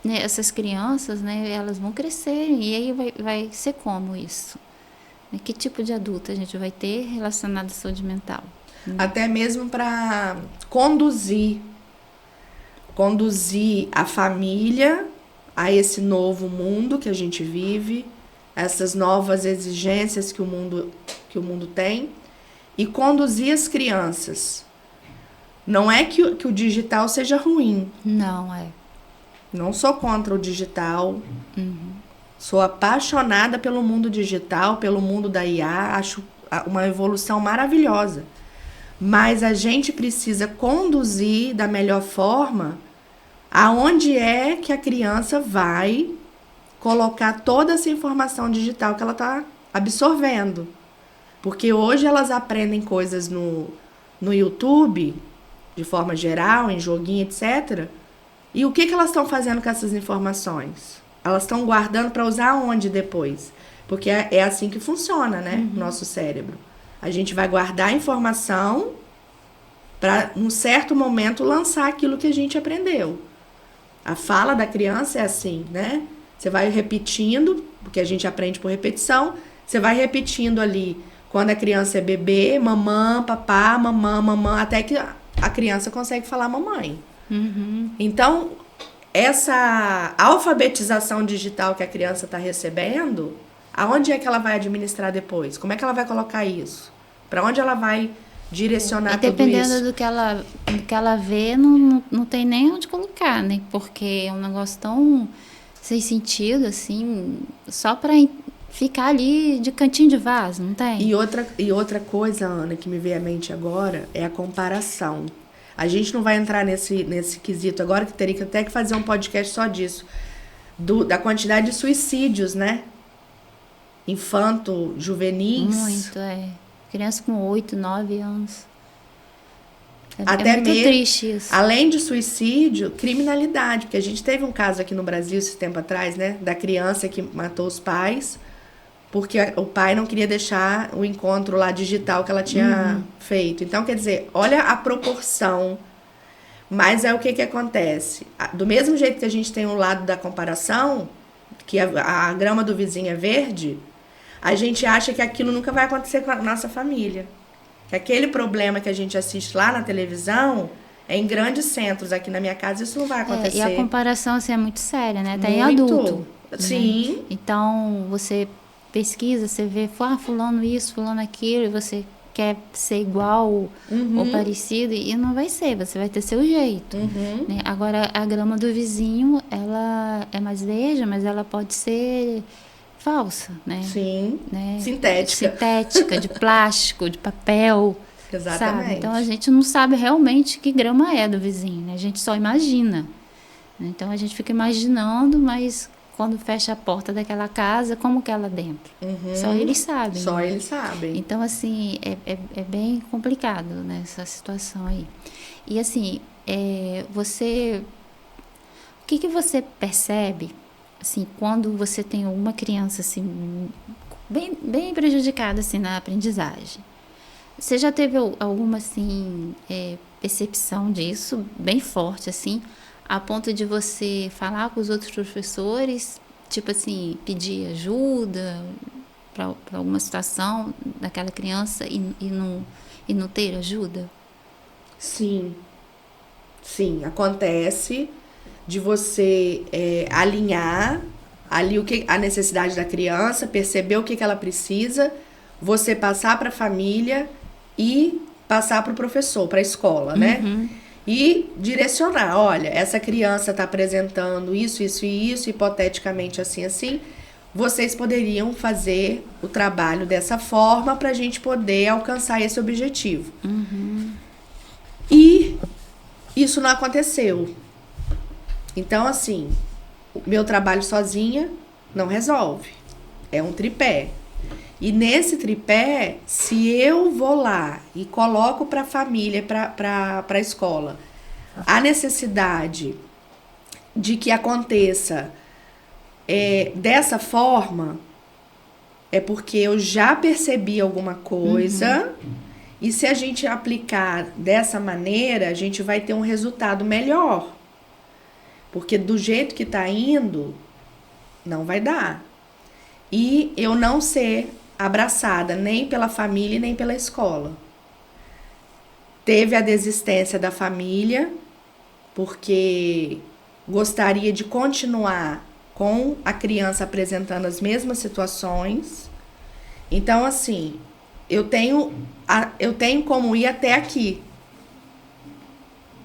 né, essas crianças, né, elas vão crescer e aí vai ser como isso? Que tipo de adulto a gente vai ter relacionado à saúde mental? Até mesmo para conduzir a família a esse novo mundo que a gente vive, essas novas exigências que o mundo tem, e conduzir as crianças. Não é que o digital seja ruim. Não é. Não sou contra o digital. Sou apaixonada pelo mundo digital, pelo mundo da IA. Acho uma evolução maravilhosa. Mas a gente precisa conduzir da melhor forma aonde é que a criança vai colocar toda essa informação digital que ela está absorvendo. Porque hoje elas aprendem coisas no YouTube, de forma geral, em joguinho, etc. E o que elas estão fazendo com essas informações? Elas estão guardando para usar onde depois? Porque é assim que funciona, né? O nosso cérebro. A gente vai guardar a informação para, num certo momento, lançar aquilo que a gente aprendeu. A fala da criança é assim, né? Você vai repetindo, porque a gente aprende por repetição, você vai repetindo ali, quando a criança é bebê, mamã, papá, mamã, até que a criança consegue falar mamãe. Então, essa alfabetização digital que a criança está recebendo, aonde é que ela vai administrar depois? Como é que ela vai colocar isso? Para onde ela vai direcionar tudo isso? Dependendo do que ela vê, não tem nem onde colocar, né? Porque é um negócio tão sem sentido, assim, só para ficar ali de cantinho de vaso, não tem? E outra coisa, Ana, que me veio à mente agora, é a comparação. A gente não vai entrar nesse quesito agora, que teria até que fazer um podcast só disso. Da quantidade de suicídios, né? Infanto-juvenis. Muito, Criança com 8, 9 anos. Até muito mesmo, triste isso. Além de suicídio, criminalidade. Porque a gente teve um caso aqui no Brasil, esse tempo atrás, né? Da criança que matou os pais, porque o pai não queria deixar o encontro lá digital que ela tinha feito. Então, quer dizer, olha a proporção. Mas é o que acontece. Do mesmo jeito que a gente tem um lado da comparação, que a grama do vizinho é verde, a gente acha que aquilo nunca vai acontecer com a nossa família. Que aquele problema que a gente assiste lá na televisão é em grandes centros. Aqui na minha casa isso não vai acontecer. E a comparação assim, é muito séria, né? Até em Muito. adulto. Sim. Né? Então, você pesquisa, você vê, fulano isso, fulano aquilo, e você quer ser igual ou parecido, e não vai ser, você vai ter seu jeito. Né? Agora, a grama do vizinho, ela é mais verde, mas ela pode ser falsa, né? Sim, né? Sintética, de plástico, de papel. Exatamente. Sabe? Então, a gente não sabe realmente que grama é do vizinho, né? A gente só imagina. Então, a gente fica imaginando, mas quando fecha a porta daquela casa, como que é lá dentro? Só eles sabem. Só né? eles sabem. Então, assim, é bem complicado, né, essa situação aí. E, assim, o que você percebe, assim, quando você tem uma criança, assim, bem prejudicada, assim, na aprendizagem? Você já teve alguma, assim, percepção disso, bem forte, assim, a ponto de você falar com os outros professores, tipo assim, pedir ajuda para alguma situação daquela criança e não ter ajuda? Sim, acontece de você alinhar ali a necessidade da criança, perceber o que ela precisa, você passar para a família e passar para o professor, para a escola, né? E direcionar, olha, essa criança está apresentando isso, isso e isso, hipoteticamente assim, assim. Vocês poderiam fazer o trabalho dessa forma para a gente poder alcançar esse objetivo. E isso não aconteceu. Então, assim, o meu trabalho sozinha não resolve. É um tripé. E nesse tripé, se eu vou lá e coloco para a família, para a escola, a necessidade de que aconteça dessa forma, é porque eu já percebi alguma coisa, e se a gente aplicar dessa maneira, a gente vai ter um resultado melhor. Porque do jeito que está indo, não vai dar. E eu não ser abraçada nem pela família e nem pela escola. Teve a desistência da família, porque gostaria de continuar com a criança apresentando as mesmas situações. Então, assim, eu tenho como ir até aqui.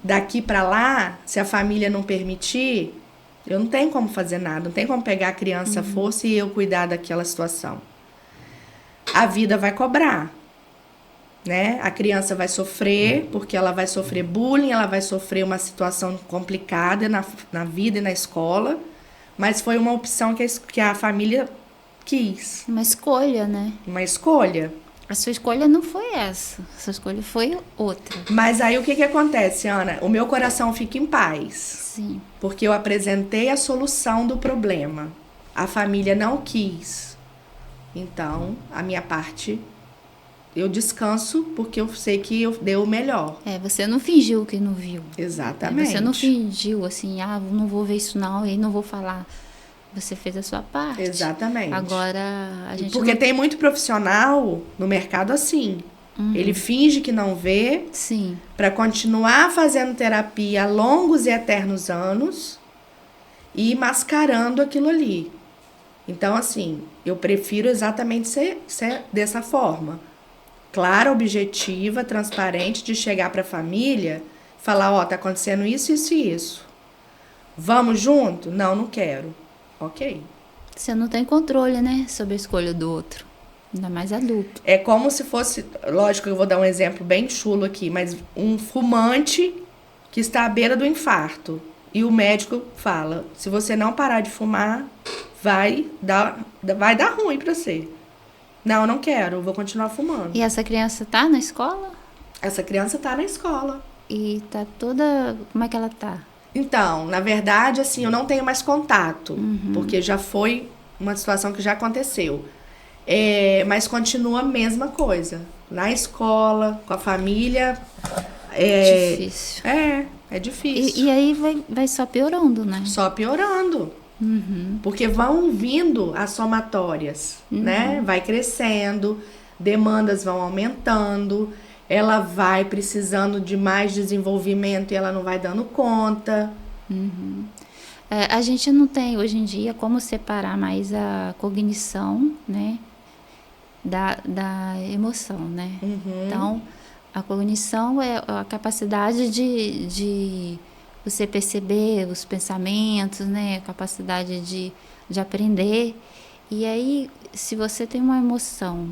Daqui para lá, se a família não permitir, eu não tenho como fazer nada. Não tem como pegar a criança à força e eu cuidar daquela situação. A vida vai cobrar, né? A criança vai sofrer, porque ela vai sofrer bullying, ela vai sofrer uma situação complicada na vida e na escola, mas foi uma opção que a família quis. Uma escolha, né? Uma escolha. A sua escolha não foi essa. A sua escolha foi outra. Mas aí o que acontece, Ana? O meu coração fica em paz. Sim. Porque eu apresentei a solução do problema. A família não quis. Então, a minha parte, eu descanso porque eu sei que eu dei o melhor. Você não fingiu que não viu. Exatamente. Você não fingiu assim, não vou ver isso não, e não vou falar. Você fez a sua parte. Exatamente. Agora, a gente porque tem muito profissional no mercado assim. Ele finge que não vê. Sim. Para continuar fazendo terapia há longos e eternos anos e mascarando aquilo ali. Então, assim, eu prefiro exatamente ser dessa forma. Clara, objetiva, transparente, de chegar para a família, falar, tá acontecendo isso, isso e isso. Vamos junto? Não quero. Ok. Você não tem controle, né, sobre a escolha do outro. Ainda mais adulto. É como se fosse, lógico que eu vou dar um exemplo bem chulo aqui, mas um fumante que está à beira do infarto. E o médico fala, se você não parar de fumar, vai dar ruim pra você. Não quero, eu vou continuar fumando. E essa criança tá na escola? Essa criança tá na escola. E tá toda... Como é que ela tá? Então, na verdade, assim, eu não tenho mais contato. Porque já foi uma situação que já aconteceu. Mas continua a mesma coisa. Na escola, com a família. Difícil. É difícil. E aí vai só piorando, né? Só piorando. Porque vão vindo as somatórias, né? Vai crescendo, demandas vão aumentando, ela vai precisando de mais desenvolvimento e ela não vai dando conta. A gente não tem, hoje em dia, como separar mais a cognição, né? Da emoção, né? Então, a cognição é a capacidade de você perceber os pensamentos, né? A capacidade de aprender. E aí, se você tem uma emoção,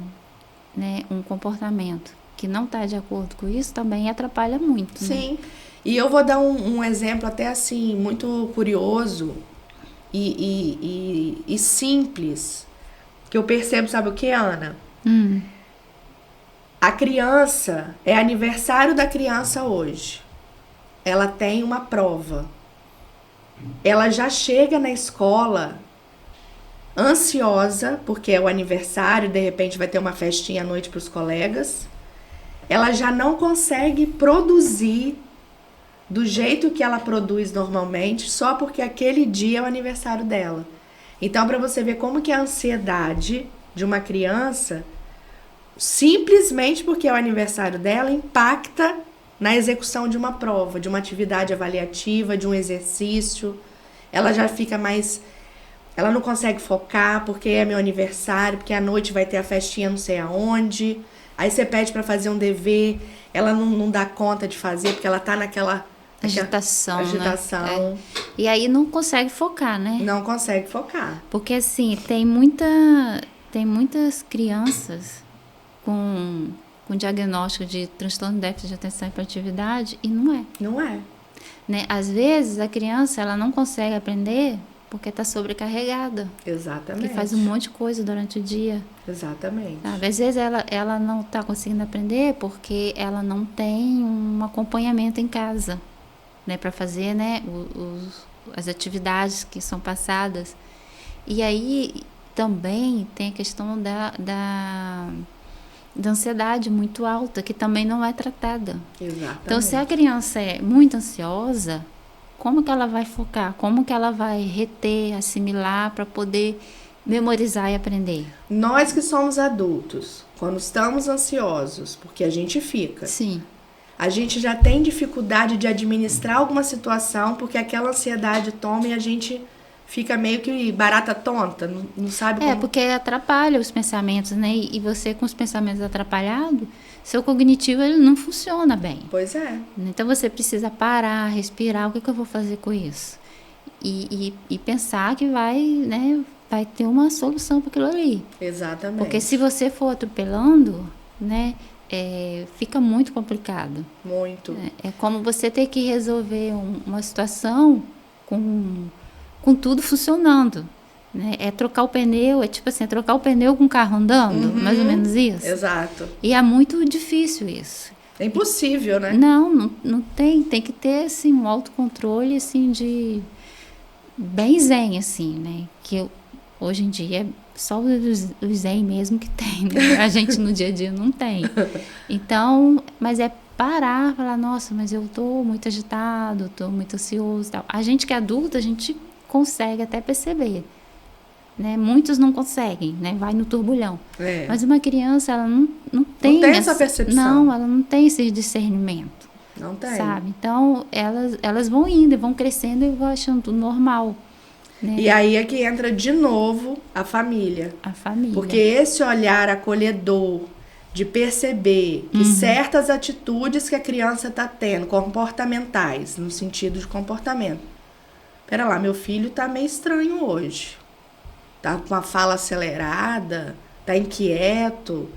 né? Um comportamento que não está de acordo com isso, também atrapalha muito. Sim. Né? E eu vou dar um exemplo até assim, muito curioso e simples, que eu percebo, sabe o que, Ana? A criança, é aniversário da criança hoje. Ela tem uma prova. Ela já chega na escola ansiosa, porque é o aniversário, de repente vai ter uma festinha à noite para os colegas. Ela já não consegue produzir do jeito que ela produz normalmente, só porque aquele dia é o aniversário dela. Então, para você ver como que a ansiedade de uma criança, simplesmente porque é o aniversário dela, impacta na execução de uma prova, de uma atividade avaliativa, de um exercício. Ela já fica mais... Ela não consegue focar porque é meu aniversário, porque à noite vai ter a festinha não sei aonde. Aí você pede para fazer um dever, ela não dá conta de fazer, porque ela tá naquela agitação, agitação. Né? E aí não consegue focar, né? Não consegue focar. Porque assim, tem muitas crianças com diagnóstico de transtorno de déficit de atenção e hiperatividade e não é. Não é. Né? Às vezes a criança ela não consegue aprender porque está sobrecarregada. Exatamente. Que faz um monte de coisa durante o dia. Exatamente. Sabe? Às vezes ela não está conseguindo aprender porque ela não tem um acompanhamento em casa, né? Para fazer, né? As atividades que são passadas. E aí também tem a questão da ansiedade muito alta, que também não é tratada. Exatamente. Então, se a criança é muito ansiosa, como que ela vai focar? Como que ela vai reter, assimilar para poder memorizar e aprender? Nós que somos adultos, quando estamos ansiosos, porque a gente fica. Sim. A gente já tem dificuldade de administrar alguma situação, porque aquela ansiedade toma e a gente fica meio que barata tonta, não sabe como... Porque atrapalha os pensamentos, né? E você com os pensamentos atrapalhados, seu cognitivo ele não funciona bem. Pois é. Então você precisa parar, respirar, o que eu vou fazer com isso? E pensar que vai ter uma solução para aquilo ali. Exatamente. Porque se você for atropelando, né? Fica muito complicado. Muito. É como você ter que resolver uma situação com tudo funcionando, né? Trocar o pneu, trocar o pneu com o carro andando, mais ou menos isso. Exato. E é muito difícil isso. É impossível, né? Não tem que ter, assim, um autocontrole, assim, bem zen, assim, né? Que hoje em dia só o zen mesmo que tem, né? A gente no dia a dia não tem. Então, mas parar, falar, nossa, mas eu tô muito agitado, tô muito ansioso e tal. A gente que é adulta, a gente consegue até perceber, né? Muitos não conseguem, né? Vai no turbulhão. Mas uma criança, ela não tem... Não tem essa percepção. Não, ela não tem esse discernimento. Não tem. Sabe? Então, elas vão indo, vão crescendo e vão achando tudo normal. Né? E aí é que entra de novo a família. A família. Porque esse olhar acolhedor de perceber que certas atitudes que a criança está tendo, comportamentais, no sentido de comportamento. Pera lá, meu filho tá meio estranho hoje. Tá com a fala acelerada, tá inquieto,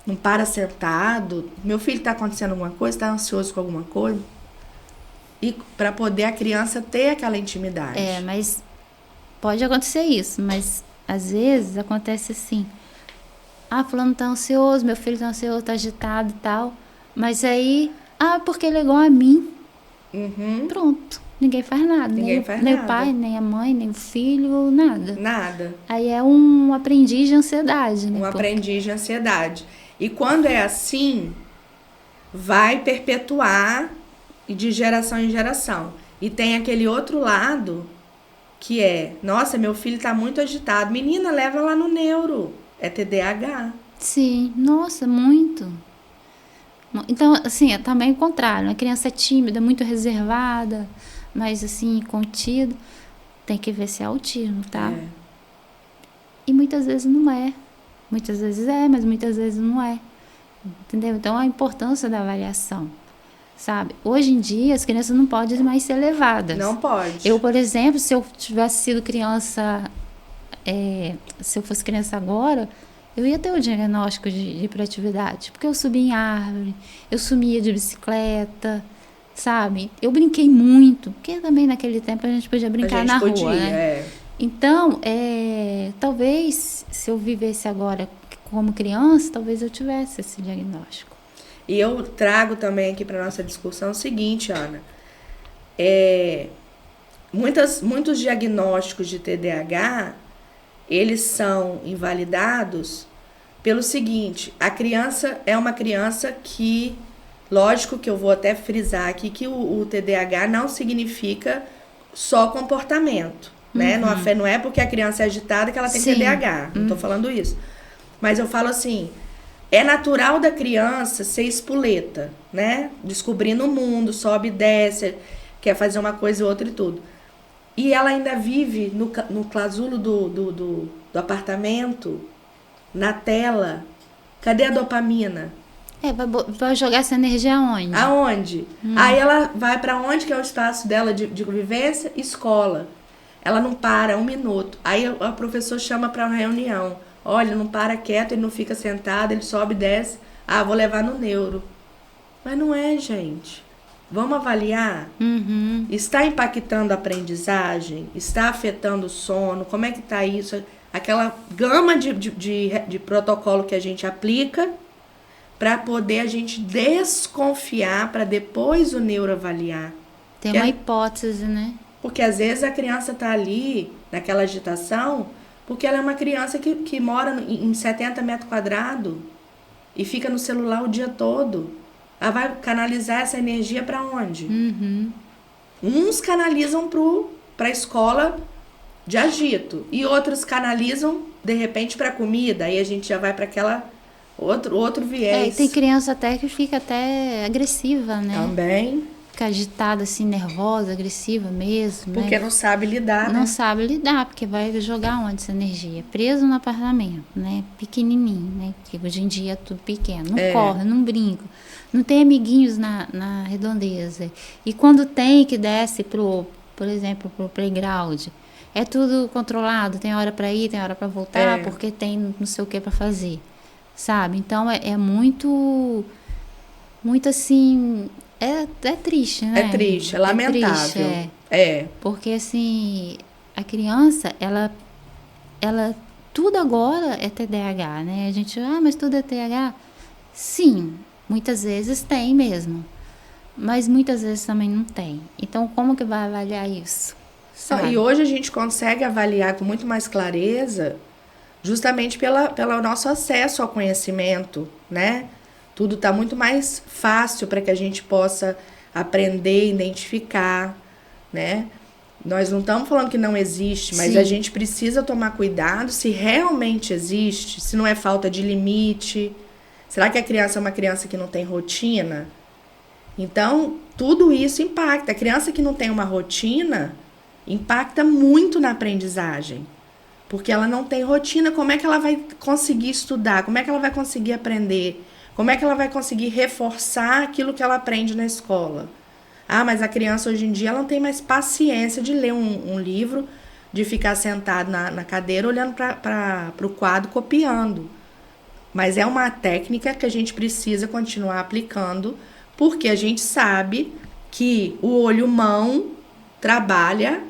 não para sentado. Meu filho tá acontecendo alguma coisa, tá ansioso com alguma coisa. E para poder a criança ter aquela intimidade. Mas pode acontecer isso, mas às vezes acontece assim. Fulano tá ansioso, meu filho tá ansioso, tá agitado e tal. Mas aí, porque ele é igual a mim. Pronto. Ninguém faz nada. Nem o pai, nem a mãe, nem o filho, nada. Nada. Aí é um aprendiz de ansiedade, né? Aprendiz de ansiedade. E quando é assim, vai perpetuar de geração em geração. E tem aquele outro lado que nossa, meu filho tá muito agitado. Menina, leva lá no neuro. É TDAH. Sim, nossa, muito. Então, assim, é também o contrário. A criança é tímida, muito reservada, mas, assim, contido. Tem que ver se é autismo, tá? E muitas vezes não é. Muitas vezes mas muitas vezes não é. Entendeu? Então, a importância da avaliação, sabe? Hoje em dia, as crianças não podem mais ser levadas. Não pode. Eu, por exemplo, se eu tivesse sido criança... se eu fosse criança agora, eu ia ter o diagnóstico de hiperatividade, porque eu subia em árvore, eu sumia de bicicleta, sabe? Eu brinquei muito, porque também naquele tempo a gente podia brincar na rua, né? Então, talvez, se eu vivesse agora como criança, talvez eu tivesse esse diagnóstico. E eu trago também aqui para nossa discussão o seguinte, Ana. Muitos diagnósticos de TDAH, eles são invalidados pelo seguinte: a criança é uma criança que, lógico que eu vou até frisar aqui que o TDAH não significa só comportamento, né? Não é porque a criança é agitada que ela tem TDAH, não tô falando isso. Mas eu falo assim, é natural da criança ser espoleta, né? Descobrindo o mundo, sobe e desce, quer fazer uma coisa ou outra e tudo. E ela ainda vive no clasulo do apartamento, na tela, Cadê a dopamina? Vai jogar essa energia aonde? Aonde? Aí ela vai para onde que é o espaço dela de vivência? Escola. Ela não para 1 minuto. Aí a professor chama para uma reunião. Olha, não para quieto, ele não fica sentado, ele sobe e desce. Ah, vou levar no neuro. Mas não é, gente. Vamos avaliar? Está impactando a aprendizagem? Está afetando o sono? Como é que está isso? Aquela gama de protocolo que a gente aplica para poder a gente desconfiar, para depois o neuro avaliar. Tem uma hipótese, né? Porque às vezes a criança está ali, naquela agitação, porque ela é uma criança que mora em 70 metros quadrados e fica no celular o dia todo. Ela vai canalizar essa energia para onde? Uns canalizam para a escola de agito e outros canalizam, de repente, para comida. Aí a gente já vai para aquela outro viés. E tem criança até que fica até agressiva, né? Também. Fica agitada, assim, nervosa, agressiva mesmo. Porque né? não sabe lidar, Não né? sabe lidar, porque vai jogar onde essa energia? Preso no apartamento, né? Pequenininho, né? Porque hoje em dia é tudo pequeno. Não corre, não brinca. Não tem amiguinhos na redondeza. E quando tem que desce por exemplo, pro playground, é tudo controlado. Tem hora para ir, tem hora para voltar, porque tem não sei o que para fazer. Sabe? Então, é muito assim... É triste, né? É triste, é lamentável. Triste, Porque, assim, a criança, ela tudo agora é TDAH, né? A gente, mas tudo é TDAH? Sim, muitas vezes tem mesmo. Mas muitas vezes também não tem. Então, como que vai avaliar isso? Sabe? E hoje a gente consegue avaliar com muito mais clareza, justamente pelo nosso acesso ao conhecimento, né? Tudo está muito mais fácil para que a gente possa aprender, identificar, né? Nós não estamos falando que não existe, mas a gente precisa tomar cuidado se realmente existe, se não é falta de limite. Será que a criança é uma criança que não tem rotina? Então, tudo isso impacta. A criança que não tem uma rotina impacta muito na aprendizagem. Porque ela não tem rotina, como é que ela vai conseguir estudar? Como é que ela vai conseguir aprender? Como é que ela vai conseguir reforçar aquilo que ela aprende na escola? Mas a criança hoje em dia ela não tem mais paciência de ler um livro, de ficar sentado na cadeira olhando para o quadro, copiando. Mas é uma técnica que a gente precisa continuar aplicando, porque a gente sabe que o olho-mão trabalha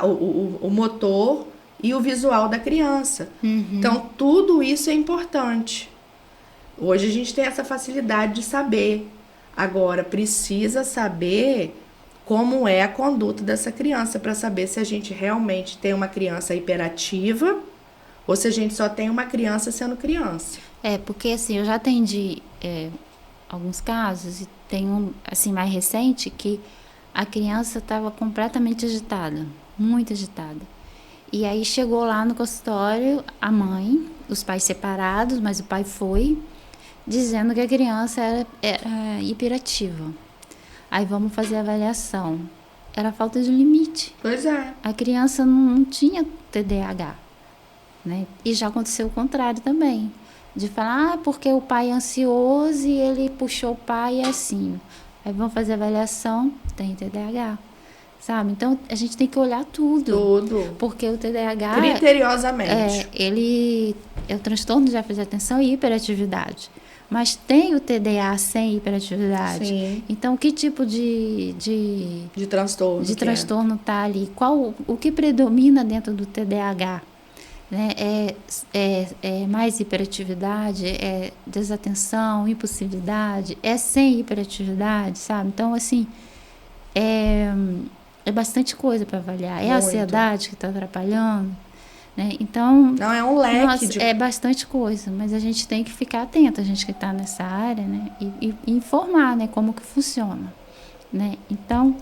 o motor e o visual da criança. Então, tudo isso é importante. Hoje a gente tem essa facilidade de saber. Agora, precisa saber como é a conduta dessa criança para saber se a gente realmente tem uma criança hiperativa ou se a gente só tem uma criança sendo criança. Porque assim, eu já atendi alguns casos e tem um assim, mais recente que a criança estava completamente agitada, muito agitada. E aí chegou lá no consultório a mãe, os pais separados, mas o pai foi, dizendo que a criança era hiperativa. Aí vamos fazer a avaliação. Era falta de limite. Pois é. A criança não tinha TDAH, né? E já aconteceu o contrário também. De falar, porque o pai é ansioso e ele puxou o pai assim. Aí vamos fazer a avaliação, tem TDAH. Sabe? Então, a gente tem que olhar tudo. Tudo. Porque o TDAH... Criteriosamente. Ele é o transtorno de déficit de atenção e hiperatividade. Mas tem o TDA sem hiperatividade. Sim. Então, que tipo de transtorno? De transtorno está ali? O que predomina dentro do TDAH? Né? É mais hiperatividade? É desatenção, impulsividade? É sem hiperatividade, sabe? Então, assim... É bastante coisa para avaliar. É a ansiedade que está atrapalhando, né? Então... Não, é um leque É bastante coisa, mas a gente tem que ficar atento, a gente que está nessa área, né? E informar, né? Como que funciona, né? Então,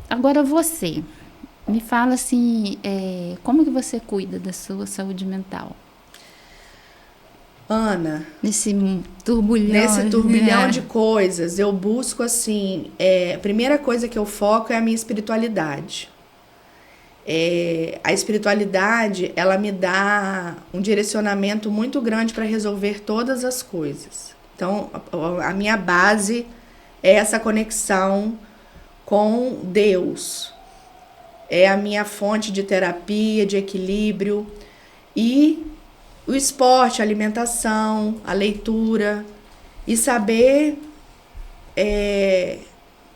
agora você, me fala assim, como que você cuida da sua saúde mental? Ana, nesse turbilhão de coisas, eu busco assim, a primeira coisa que eu foco é a minha espiritualidade. A espiritualidade, ela me dá um direcionamento muito grande para resolver todas as coisas. Então, a minha base é essa conexão com Deus. É a minha fonte de terapia, de equilíbrio. E o esporte, a alimentação, a leitura. E saber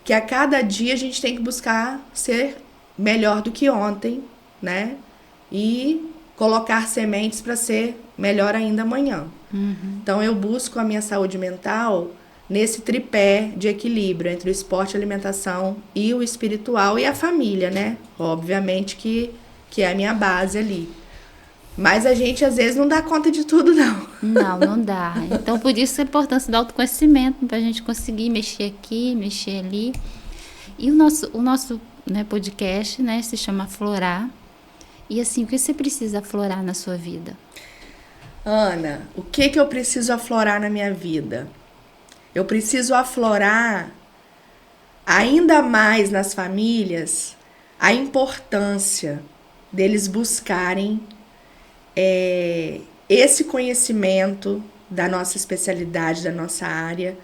que a cada dia a gente tem que buscar ser melhor do que ontem, né? E colocar sementes para ser melhor ainda amanhã. Então, eu busco a minha saúde mental nesse tripé de equilíbrio entre o esporte, a alimentação e o espiritual e a família, né? Obviamente que é a minha base ali. Mas a gente, às vezes, não dá conta de tudo, não. Não dá. Então, por isso a importância do autoconhecimento, para a gente conseguir mexer aqui, mexer ali. E o nosso né, podcast, né, se chama Aflorar. E assim, o que você precisa aflorar na sua vida? Ana, o que eu preciso aflorar na minha vida? Eu preciso aflorar ainda mais nas famílias a importância deles buscarem esse conhecimento da nossa especialidade, da nossa área,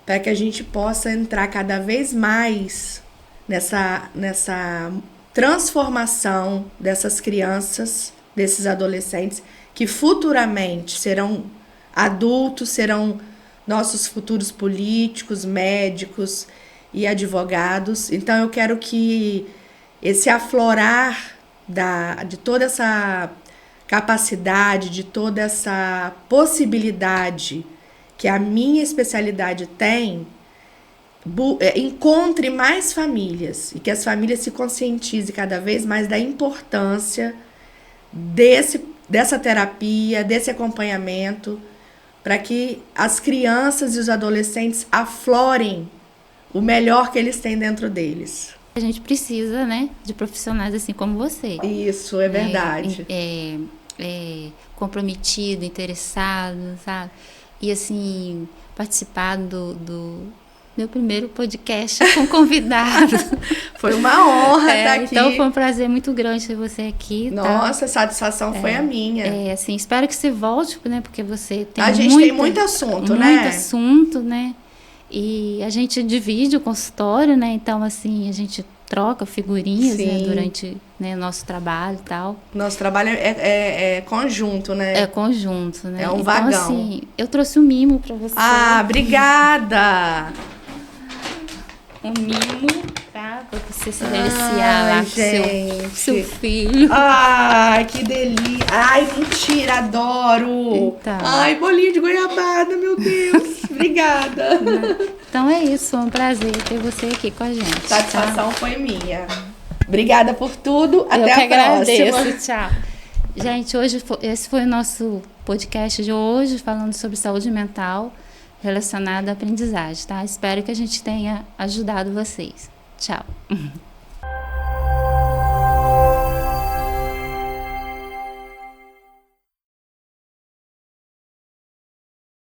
para que a gente possa entrar cada vez mais nessa transformação dessas crianças, desses adolescentes, que futuramente serão adultos, serão nossos futuros políticos, médicos e advogados. Então, eu quero que esse aflorar de toda essa capacidade, de toda essa possibilidade que a minha especialidade tem, encontre mais famílias e que as famílias se conscientizem cada vez mais da importância dessa terapia, desse acompanhamento, para que as crianças e os adolescentes aflorem o melhor que eles têm dentro deles. A gente precisa, né, de profissionais assim como você. Isso, é verdade. Comprometido, interessado, sabe? E assim, participar do meu primeiro podcast com convidado. Foi uma honra estar aqui. Então foi um prazer muito grande ter você aqui. Nossa, a satisfação foi a minha. Assim, espero que você volte, né? Porque você tem tem muito assunto, né? Muito assunto, né? E a gente divide o consultório, né? Então, assim, a gente troca figurinhas, né, durante o nosso trabalho e tal. Nosso trabalho é conjunto, né? É conjunto, né? É um vagão. Então, assim, eu trouxe um mimo pra você. Ah, obrigada! Um mimo, tá? Pra você se deliciar lá com seu filho. Ai, que delícia! Ai, mentira, adoro! Então. Ai, bolinho de goiabada, meu Deus! Obrigada! Então é isso, foi um prazer ter você aqui com a gente. Satisfação foi minha. Obrigada por tudo. Até a próxima. Agradeço. Tchau. Gente, esse foi o nosso podcast de hoje, falando sobre saúde mental relacionada à aprendizagem, tá? Espero que a gente tenha ajudado vocês. Tchau.